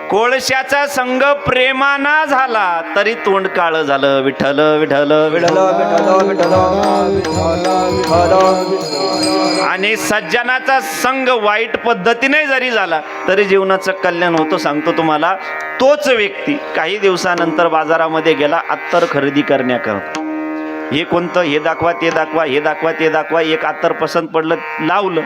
कोळशाचा संग प्रेमाना झाला तरी तोंड काळ झालं. विठ्ठल विठ्ठल विठ्ठल. आणि सज्जनाचा संग वाईट पद्धतीने जरी झाला तरी जीवनाचं कल्याण होतं. सांगतो तुम्हाला, तोच व्यक्ती काही दिवसानंतर बाजारामध्ये गेला अत्तर खरेदी करण्याकरता. हे कोणतं, हे दाखवा ते दाखवा, हे दाखवा ते दाखवा. एक अत्तर पसंत पडलं, लावलं.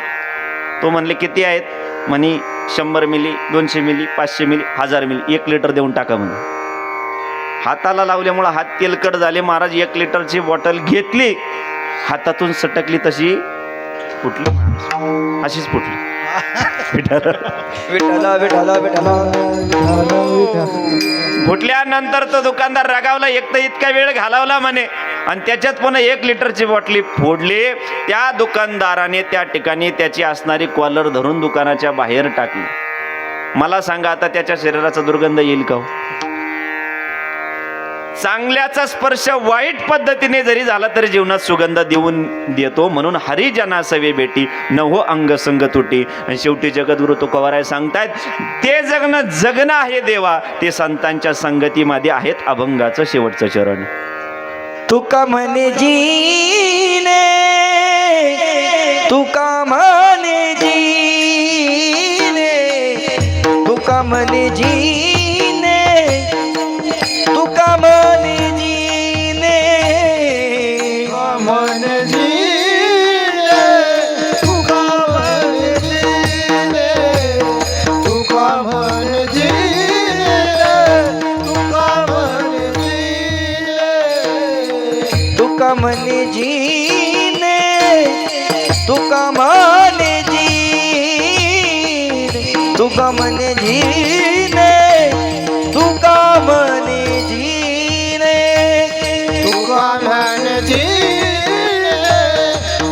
तो म्हणले किती आहेत, म्हणे 100 मिली, 200 मिली, 500 मिली, 1000 मिली, 1 लिटर देऊन टाका म्हणे. हाताला लावल्यामुळं हात तेलकट झाले. महाराज 1 लिटरची बॉटल घेतली, हातातून सटकली तशी फुटली, अशीच फुटली. विठ्ठल विठ्ठल विठ्ठल. फुटल्यानंतर तो दुकानदार रागावला. एक तर इतका वेळ घालवला म्हणे आणि त्याच्यात पुन्हा 1 लिटरची बॉटली फोडली. त्या दुकानदाराने त्या ठिकाणी त्याची असणारी कॉलर धरून दुकानाच्या बाहेर टाकली. मला सांगा आता त्याच्या शरीराचा दुर्गंध येईल का? चांगल्याचा स्पर्श वाईट पद्धतीने जरी झाला तरी जीवनात सुगंध देऊन देतो. म्हणून हरिजना सवे भेटी नवो अंग संग तुटी. आणि शेवटी जगद्गुरु तुकोबाराय सांगतायत, ते जगणं आहे देवा, ते संतांच्या संगतीमध्ये आहेत अभंगाचं शेवटचं चरण. तुका म्हणे जीने, तुका म्हणे जीने, तुका म्हणे जीने, तुका म्हणे जीने, मन जीने, तुका मन जीने, तुका मन जीने, तुका मन जीने, तुका म्हणे जीने, तुका म्हणे जीने, तुका म्हणे जीने, तुका म्हणे जीने, तुका मन जीने,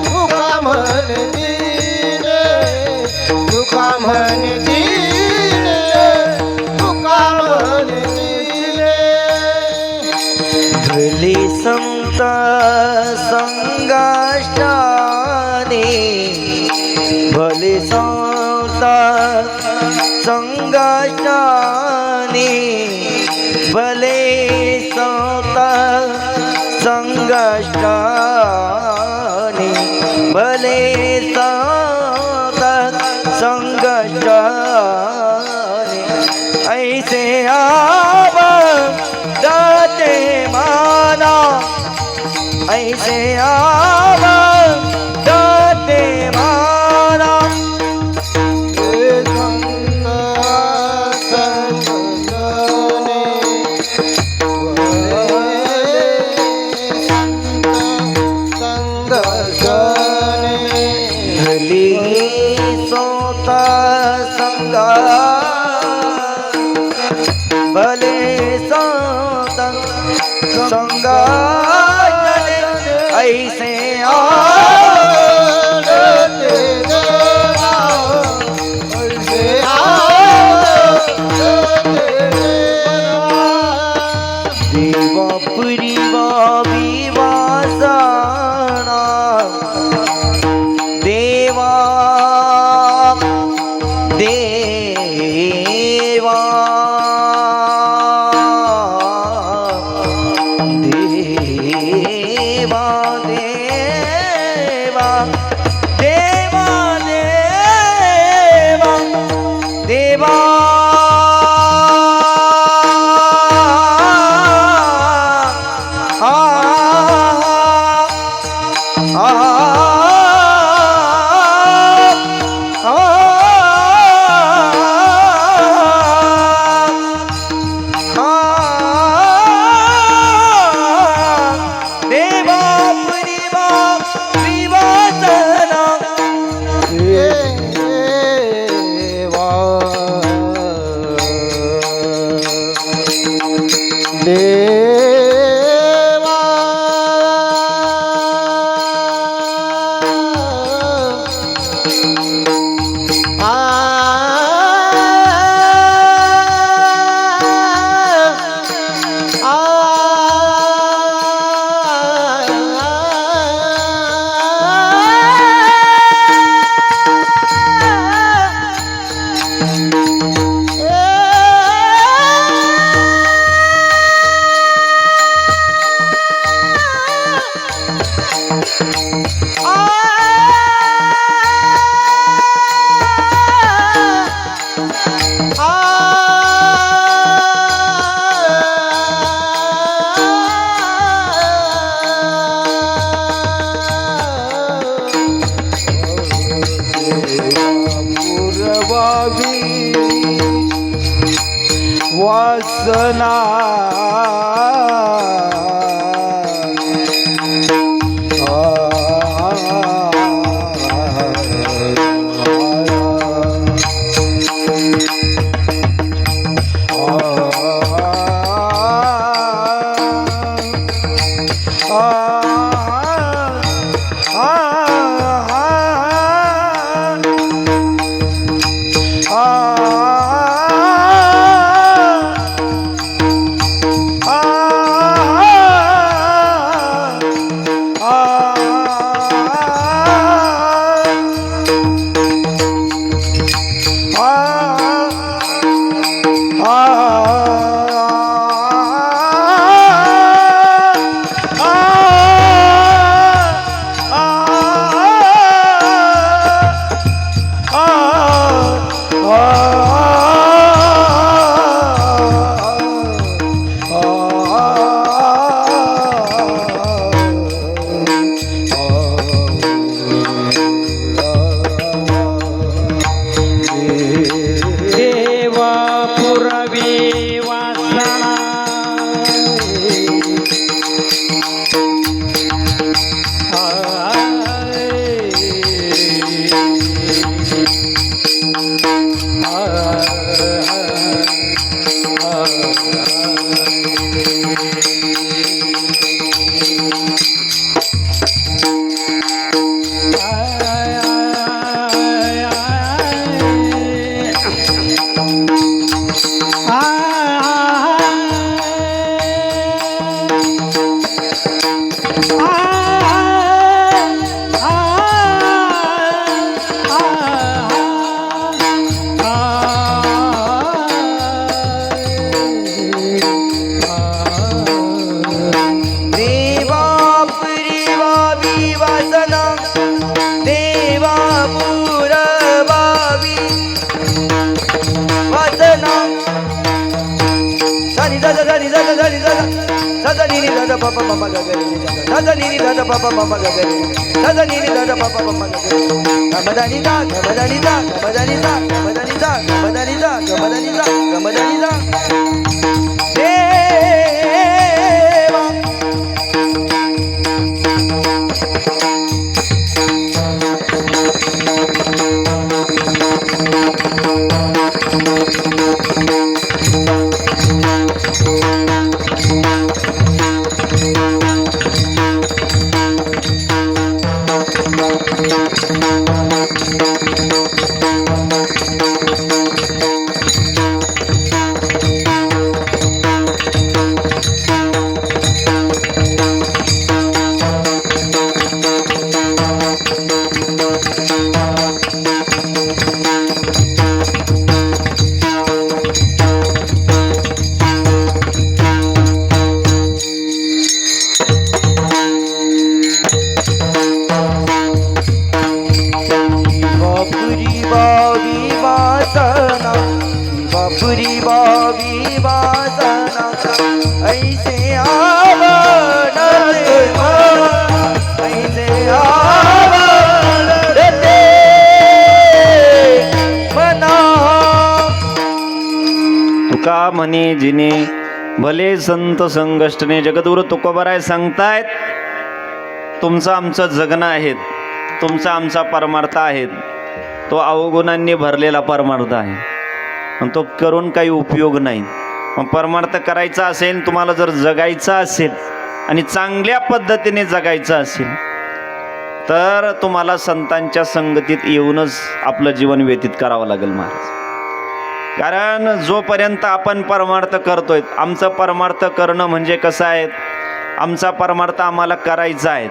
तुका मन जीने, तुका मन जीने, तुका मन जीने. भले संत संगाष्टाने, भले संत संगाष्टाने, भले संत संगाष्टाने, भले संत संगाष्टाने, ऐसे आव दाते माना, ऐसे आव दाते माना. हे संत संगने, संत संगने, भली सोता संगा, भले सोता संगा, ऐसे देवा पुरीवा विवासना, देवा देवा देवा देवा देवा देवा देवा. वासना देवा पुरवी वासना देवापुरी वावी वासना देवापुर वावी वासना सानी दादा सानी दादा सानी दादा सादा नीनी दादा पापा मामा गगरे सादा नीनी दादा पापा मामा गगरे सादा नीनी दादा पापा मामा गगरे गमदानी दा गमदानी दा गमदानी दा गमदानी दा गमदानी दा गमदानी दा गमदानी दा देवा बापुरी बावी वासना बापुरी बावी वासना ऐसे आवडते ऐसे आवडते मना तुका म्हणे जिने भले संत संगष्टने जगद्गुरु तुकोबाराय सांगतायत तुमचं आमचं जगणं आहेत तुमचा आमचा परमार्थ आहेत तो अवगुणांनी भरलेला परमार्थ आहे पण तो करून काही उपयोग नाही. मग परमार्थ करायचा असेल तुम्हाला जर जगायचं असेल आणि चांगल्या पद्धतीने जगायचं असेल तर तुम्हाला संतांच्या संगतीत येऊनच आपलं जीवन व्यतीत करावं लागेल महाराज. कारण जोपर्यंत आपण परमार्थ करतोय आमचं परमार्थ करणं म्हणजे कसं आहे आमचा परमार्थ आम्हाला करायचा आहे.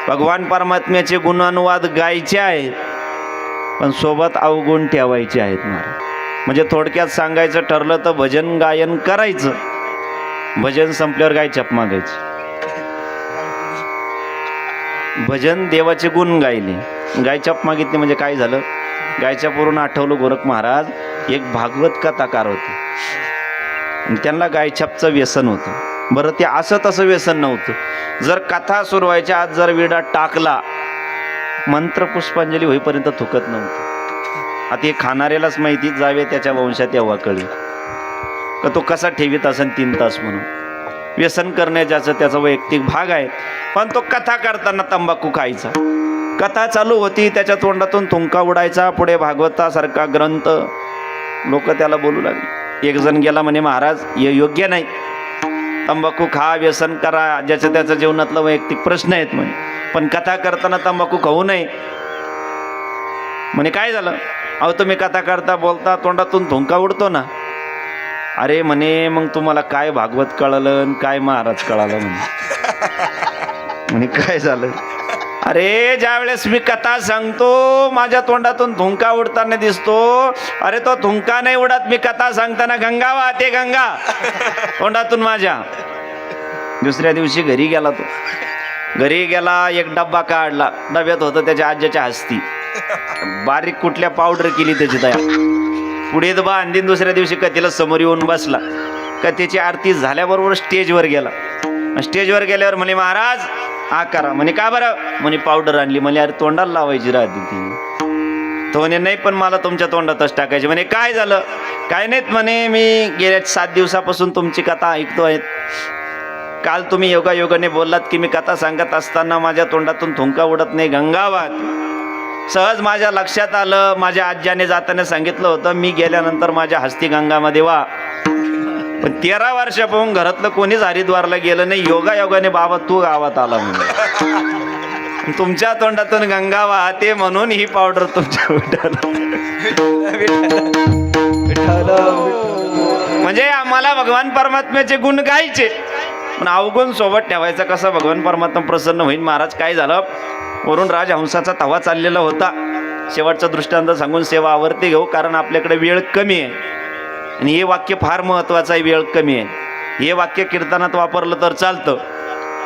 भगवान परमात्म्याचे गुणानुवाद गायचे आहेत पण सोबत अवगुण ठेवायचे आहेत महाराज. म्हणजे थोडक्यात सांगायचं ठरलं तर भजन गायन करायचं भजन संपल्यावर गाय चप मागायची. भजन देवाचे गुण गायले गाय चप मागितली म्हणजे काय झालं. गायच्या पूर्ण आठवलं गोरख महाराज एक भागवत कथाकार होते त्यांना गायछापचं व्यसन होतं. बरं ते असं तसं व्यसन नव्हतं. जर कथा सुरू व्हायच्या आज जर विडा टाकला मंत्र पुष्पांजली होईपर्यंत थुकत नव्हतं. आता हे खाणाऱ्यालाच माहिती जावे त्याच्या वंशात तेव्हा कळी. का तो कसा ठेवीत असेल 3 तास म्हणून. व्यसन करण्याचा त्याचा वैयक्तिक भाग आहे. पण तो कथा करताना तंबाखू खायचा. कथा चालू होती, त्याच्या तोंडातून थुंका उडायचा. पुढे भागवतासारखा ग्रंथ. लोक त्याला बोलू लागले. एक जण गेला म्हणे, महाराज हे योग्य नाही, तंबाखू खा, व्यसन करा, ज्याच्या त्याच्या जीवनातला वैयक्तिक प्रश्न आहेत म्हणे, पण कथा करताना तंबाखू खाऊ नये म्हणे. काय झालं? अहो तुम्ही कथा करता बोलता तोंडातून थुंका उडतो ना. अरे म्हणे मग तुम्हाला काय भागवत कळलं आणि काय महाराज कळालं म्हणे. काय झालं? अरे ज्या वेळेस मी कथा सांगतो माझ्या तोंडातून थुंका उडताना दिसतो. अरे तो थुंका नाही उडत, मी कथा सांगताना गंगा वाहते, गंगा तोंडातून माझ्या. दुसऱ्या दिवशी घरी गेला तो. घरी गेला, एक डब्बा काढला. डब्यात होतं त्याच्या आज्याच्या हस्ती. बारीक कुठल्या पावडर केली त्याची तयार. पुढे दबा आणखीन दुसऱ्या दिवशी कथेला समोर येऊन बसला. कथेची आरती झाल्याबरोबर स्टेजवर गेला. स्टेजवर गेल्यावर म्हणे, महाराज हा करा म्हणे. का बरं? म्हणे पावडर आणली. म्हणे अरे तोंडाला लावायची राहते ती. तो म्हणे नाही, पण मला तुमच्या तोंडातच टाकायची. म्हणे काय झालं? काय नाहीत म्हणे, मी गेल्या 7 दिवसापासून तुमची कथा ऐकतोय. काल तुम्ही योगायोगाने बोललात की मी कथा सांगत असताना माझ्या तोंडातून थुंका उडत नाही, गंगा वाहते. सहज माझ्या लक्षात आलं, माझ्या आज्याने जाताना सांगितलं होतं मी गेल्यानंतर माझ्या हस्ती गंगामध्ये वा. पण 13 वर्षापासून घरातलं कोणीच हरिद्वारला गेलं नाही. योगायोगाने बाबा तू गावात आला म्हणून. तुमच्या तोंडातून गंगा वाहते म्हणून ही पावडर तुमच्या म्हणजे आम्हाला भगवान परमात्म्याचे गुण गायचे, पण अवगुण सोबत ठेवायचा कसा भगवान परमात्मा प्रसन्न होईल. महाराज काय झालं, वरून राजहंसाचा तवा चाललेला होता. शेवटचा दृष्टांत सांगून सेवा आवरते घेऊ, कारण आपल्याकडे वेळ कमी आहे आणि हे वाक्य फार महत्त्वाचं आहे. वेळ कमी आहे. हे वाक्य कीर्तनात वापरलं तर चालतं.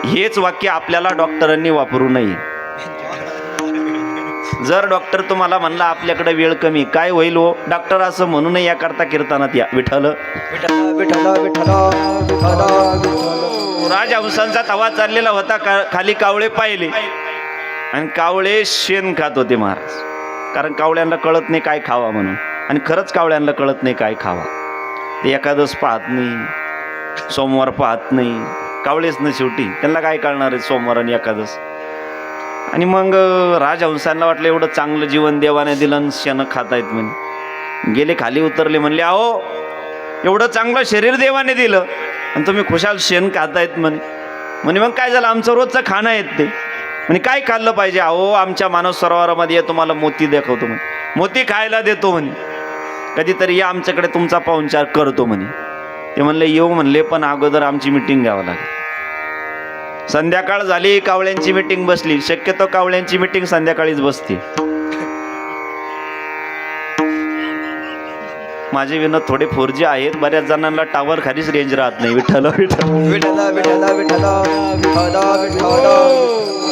हेच वाक्य आपल्याला डॉक्टरांनी वापरू नये. जर डॉक्टर तुम्हाला म्हणला आपल्याकडे वेळ कमी, काय होईल हो? डॉक्टर असं म्हणू नये, याकरता कीर्तनात या. विठ्ठल राजहंसांचा तवा चाललेला होता. खाली कावळे पाहिले आणि कावळे शेण खात होते महाराज. कारण कावळ्यांना कळत नाही काय खावा म्हणून. आणि खरंच कावळ्यांना कळत नाही काय खावा. ते एकादश पाहत नाही, सोमवार पाहत नाही. कावळेच ना शेवटी, त्यांना काय कळणार आहे सोमवार आणि एकादश. आणि मग राजहंसांना वाटलं एवढं चांगलं जीवन देवाने दिलं आणि शेण खातायत म्हणे. गेले खाली उतरले, म्हणले अहो एवढं चांगलं शरीर देवाने दिलं आणि तुम्ही खुशाल शेण खातायत म्हणे. म्हणे मग काय झालं, आमचं रोजचं खाणं आहेत ते. म्हणे काय खाल्लं पाहिजे? अहो आमच्या मानस सरोवरामध्ये तुम्हाला मोती दाखवतो म्हणे, मोती खायला देतो म्हणे, कधीतरी या आमच्याकडे तुमचा पाहुणचार करतो म्हणे. ते म्हणले येऊ म्हणले, पण अगोदर आमची मिटिंग घ्यावं लागेल. संध्याकाळ झाली, कावळ्यांची मिटिंग बसली. शक्यतो कावळ्यांची मिटिंग संध्याकाळीच बसते. माझे विनोद थोडे 4G आहेत. बऱ्याच जणांना टावर खालीच रेंज राहत नाही. विठ्ठल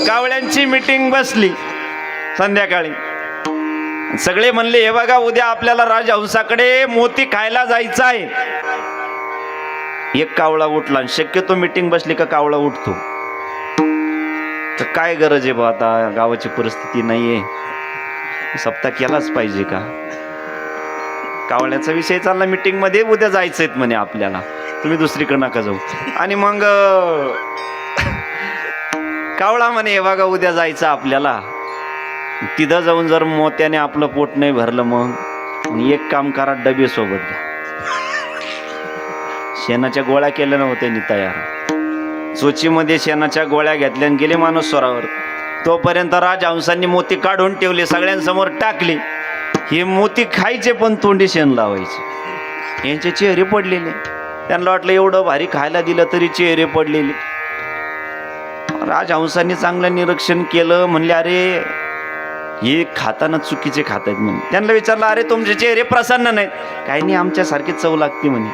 कावळ्यांची मिटिंग बसली संध्याकाळी. सगळे म्हणले हे बघा उद्या आपल्याला राजहंसाकडे मोती खायला जायचं आहे. एक कावळा उठला. शक्यतो मिटिंग बसली का कावळा उठतो. तर काय गरज आहे बा, आता गावाची परिस्थिती नाहीये, सप्ताह केलाच पाहिजे का? कावळ्याचा विषय चालला मीटिंग मध्ये, उद्या जायचंय म्हणे आपल्याला, तुम्ही दुसरीकडे नका जाऊ. आणि मग कावळा म्हणे हे बघा उद्या जायचं आपल्याला, तिथं जाऊन जर मोत्याने आपलं पोट नाही भरलं मग एक काम करा, डबे सोबत घ्या. शेणाच्या गोळ्या केल्या नव्हत्या त्यांनी तयार. चोचीमध्ये शेणाच्या गोळ्या घेतल्या आणि गेले मानसरोवरावर. तोपर्यंत राजहंसांनी मोती काढून ठेवले, सगळ्यांसमोर टाकले. हे मोती खायचे पण तोंडी शेण लावायचे. यांचे चेहरे पडलेले. त्यांना वाटलं एवढं भारी खायला दिलं तरी चेहरे पडलेले. राजहंसांनी चांगलं निरीक्षण केलं. म्हणले अरे हे खाताना चुकीचे खात आहेत म्हणे. त्यांना विचारलं अरे तुमचे चेहरे प्रसन्न नाहीत. काही नाही आमच्यासारखी चव लागते म्हणे.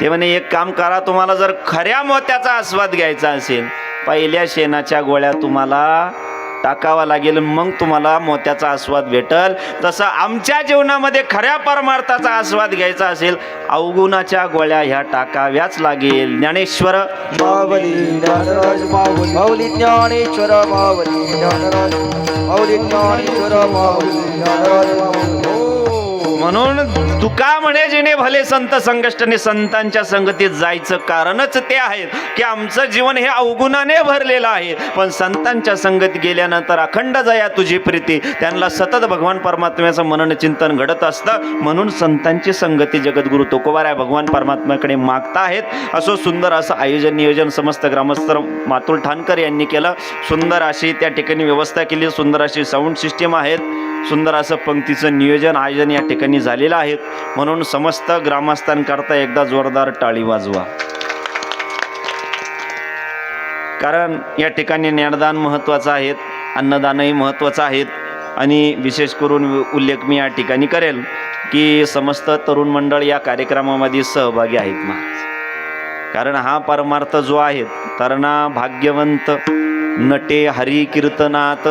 ते म्हणे एक काम करा, तुम्हाला जर खऱ्या मोत्याचा आस्वाद घ्यायचा असेल, पहिल्या शेणाच्या गोळ्या तुम्हाला टाकावा लागेल, मग तुम्हाला मोत्याचा आस्वाद भेटल. तसं आमच्या जीवनामध्ये खऱ्या परमार्थाचा आस्वाद घ्यायचा असेल, अवगुणाच्या गोळ्या ह्या टाकाव्याच लागेल. ज्ञानेश्वर माऊली ज्ञानराज माऊली, माऊली ज्ञानेश्वर माऊली ज्ञानराज, माऊली ज्ञानेश्वर माऊली ज्ञानराज माऊली. म्हणून तुका म्हणे जिने भले संत संकष्टने, संतांच्या संगतीत जायचं कारणच ते आहे की आमचं जीवन हे अवगुणाने भरलेलं आहे, पण संतांच्या संगतीत गेल्यानंतर अखंड जया तुझी प्रीती, त्यांना सतत भगवान परमात्म्याचं मनन चिंतन घडत असतं. म्हणून संतांची संगती जगद्गुरु तुकोबाराय भगवान परमात्म्याकडे मागता आहेत. असं सुंदर असं आयोजन नियोजन समस्त ग्रामस्थ मातुल ठाणकर यांनी केलं. सुंदर अशी त्या ठिकाणी व्यवस्था केली, सुंदर अशी साऊंड सिस्टीम आहेत, सुंदर असं पंक्तीचं नियोजन आयोजन या ठिकाणी झालेलं आहे. म्हणून समस्त ग्रामस्थांकरता एकदा जोरदार टाळी वाजवा. कारण या ठिकाणी ज्ञानदान महत्त्वाचं आहे, अन्नदानही महत्त्वाचं आहे. आणि विशेष करून उल्लेख मी या ठिकाणी करेल की समस्त तरुण मंडळ या कार्यक्रमामध्ये सहभागी आहेत महाराज. कारण हा परमार्थ जो आहे, तरणा भाग्यवंत नटे हरी कीर्तनात,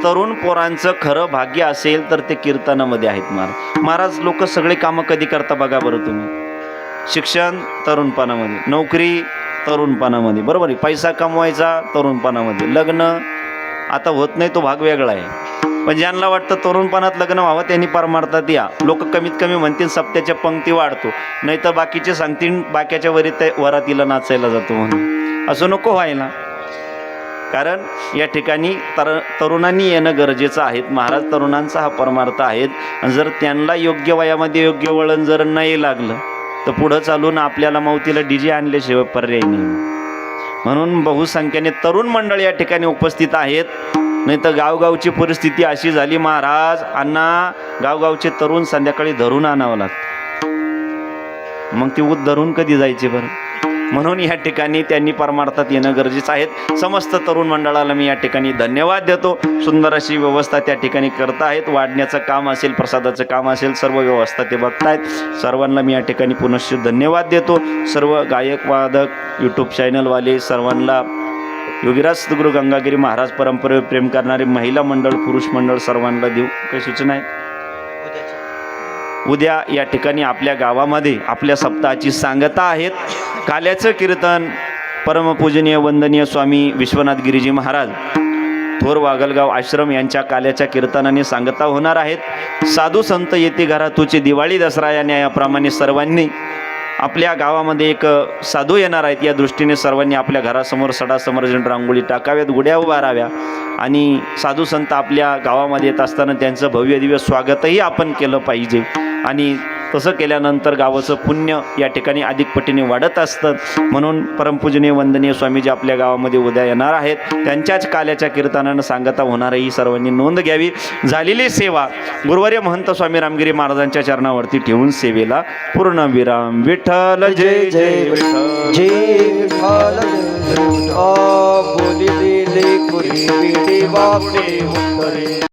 तरुण पोरांचं खरं भाग्य असेल तर ते कीर्तनामध्ये आहेत महाराज. महाराज लोक सगळे कामं कधी करता बघा बरं तुम्ही. शिक्षण तरुणपणामध्ये, नोकरी तरुणपणामध्ये, बरोबर आहे, पैसा कमवायचा तरुणपणामध्ये, लग्न आता होत नाही तो भाग वेगळा आहे. पण ज्यांना वाटतं तरुणपणात लग्न व्हावं त्यांनी परमार्थात या. लोक कमीत कमी म्हणतील सप्त्याच्या पंक्ती वाढतो, नाही तर बाकीचे सांगतील बाक्याच्या वरातीला नाचायला जातो म्हणून. असं नको व्हायला. कारण या ठिकाणी तरुणांनी येणं गरजेचं आहे महाराज. तरुणांचा हा परमार्थ आहे. आणि जर त्यांना योग्य वयामध्ये योग्य वळण जर नाही लागलं तर पुढं चालून आपल्याला मौतीला डीजे आणल्याशिवाय पर्याय नाही. म्हणून बहुसंख्येने तरुण मंडळ या ठिकाणी उपस्थित आहेत. नाही तर गावगावची परिस्थिती अशी झाली महाराज, अण्णा गावगावचे तरुण संध्याकाळी धरून आणावं लागतं. मग ती धरून कधी जायचे बरं. म्हणून या ठिकाणी त्यांनी परमार्थात येणं गरजेचं आहे. समस्त तरुण मंडळाला मी या ठिकाणी धन्यवाद देतो. सुंदर अशी व्यवस्था त्या ठिकाणी करतायत. वाढण्याचं काम असेल, प्रसादाचं काम असेल, सर्व व्यवस्था ते बघतायत. सर्वांना मी या ठिकाणी पुनश्च धन्यवाद देतो. सर्व गायक वादक यूट्यूब चॅनलवाले सर्वांना योगीराज सद्गुरू गंगागिरी महाराज परंपरेवर प्रेम करणारे महिला मंडळ, पुरुष मंडळ सर्वांना देऊ. काही सूचना आहेत? उद्या या ठिकाणी आपल्या गावामध्ये आपल्या सप्ताहाची सांगता आहेत. काल्याचं कीर्तन परमपूजनीय वंदनीय स्वामी विश्वनाथ गिरीजी महाराज थोर वागलगाव आश्रम यांच्या काल्याच्या कीर्तनाने सांगता होणार आहेत. साधू संत येते घरा तुझी दिवाळी दसरा या न्यायाप्रमाणे सर्वांनी आपल्या गावामध्ये एक साधू येणार आहेत, या दृष्टीने सर्वांनी आपल्या घरासमोर सडा समर्जन रांगोळी टाकाव्यात, गुड्या उभाराव्या. आणि साधू संत आपल्या गावामध्ये येत असताना त्यांचं भव्य दिव्य स्वागतही आपण केलं पाहिजे. आणि तसं केल्यानंतर गावाचं पुण्य या ठिकाणी अधिक पटीने वाढत असतं. म्हणून परमपूजनीय वंदनीय स्वामीजी आपल्या गावामध्ये उद्या येणार आहेत. त्यांच्याच काल्याच्या कीर्तनानं सांगता होणार ही सर्वांनी नोंद घ्यावी. झालेली सेवा गुरुवर्य महंत स्वामी रामगिरी महाराजांच्या चरणावरती ठेवून सेवेला पूर्ण विराम. विठ्ठल जय जय विठ्ठल. जय विठ्ठल जय विठ्ठल. बोली दिले कुरी विठी बापडे उत्तरे.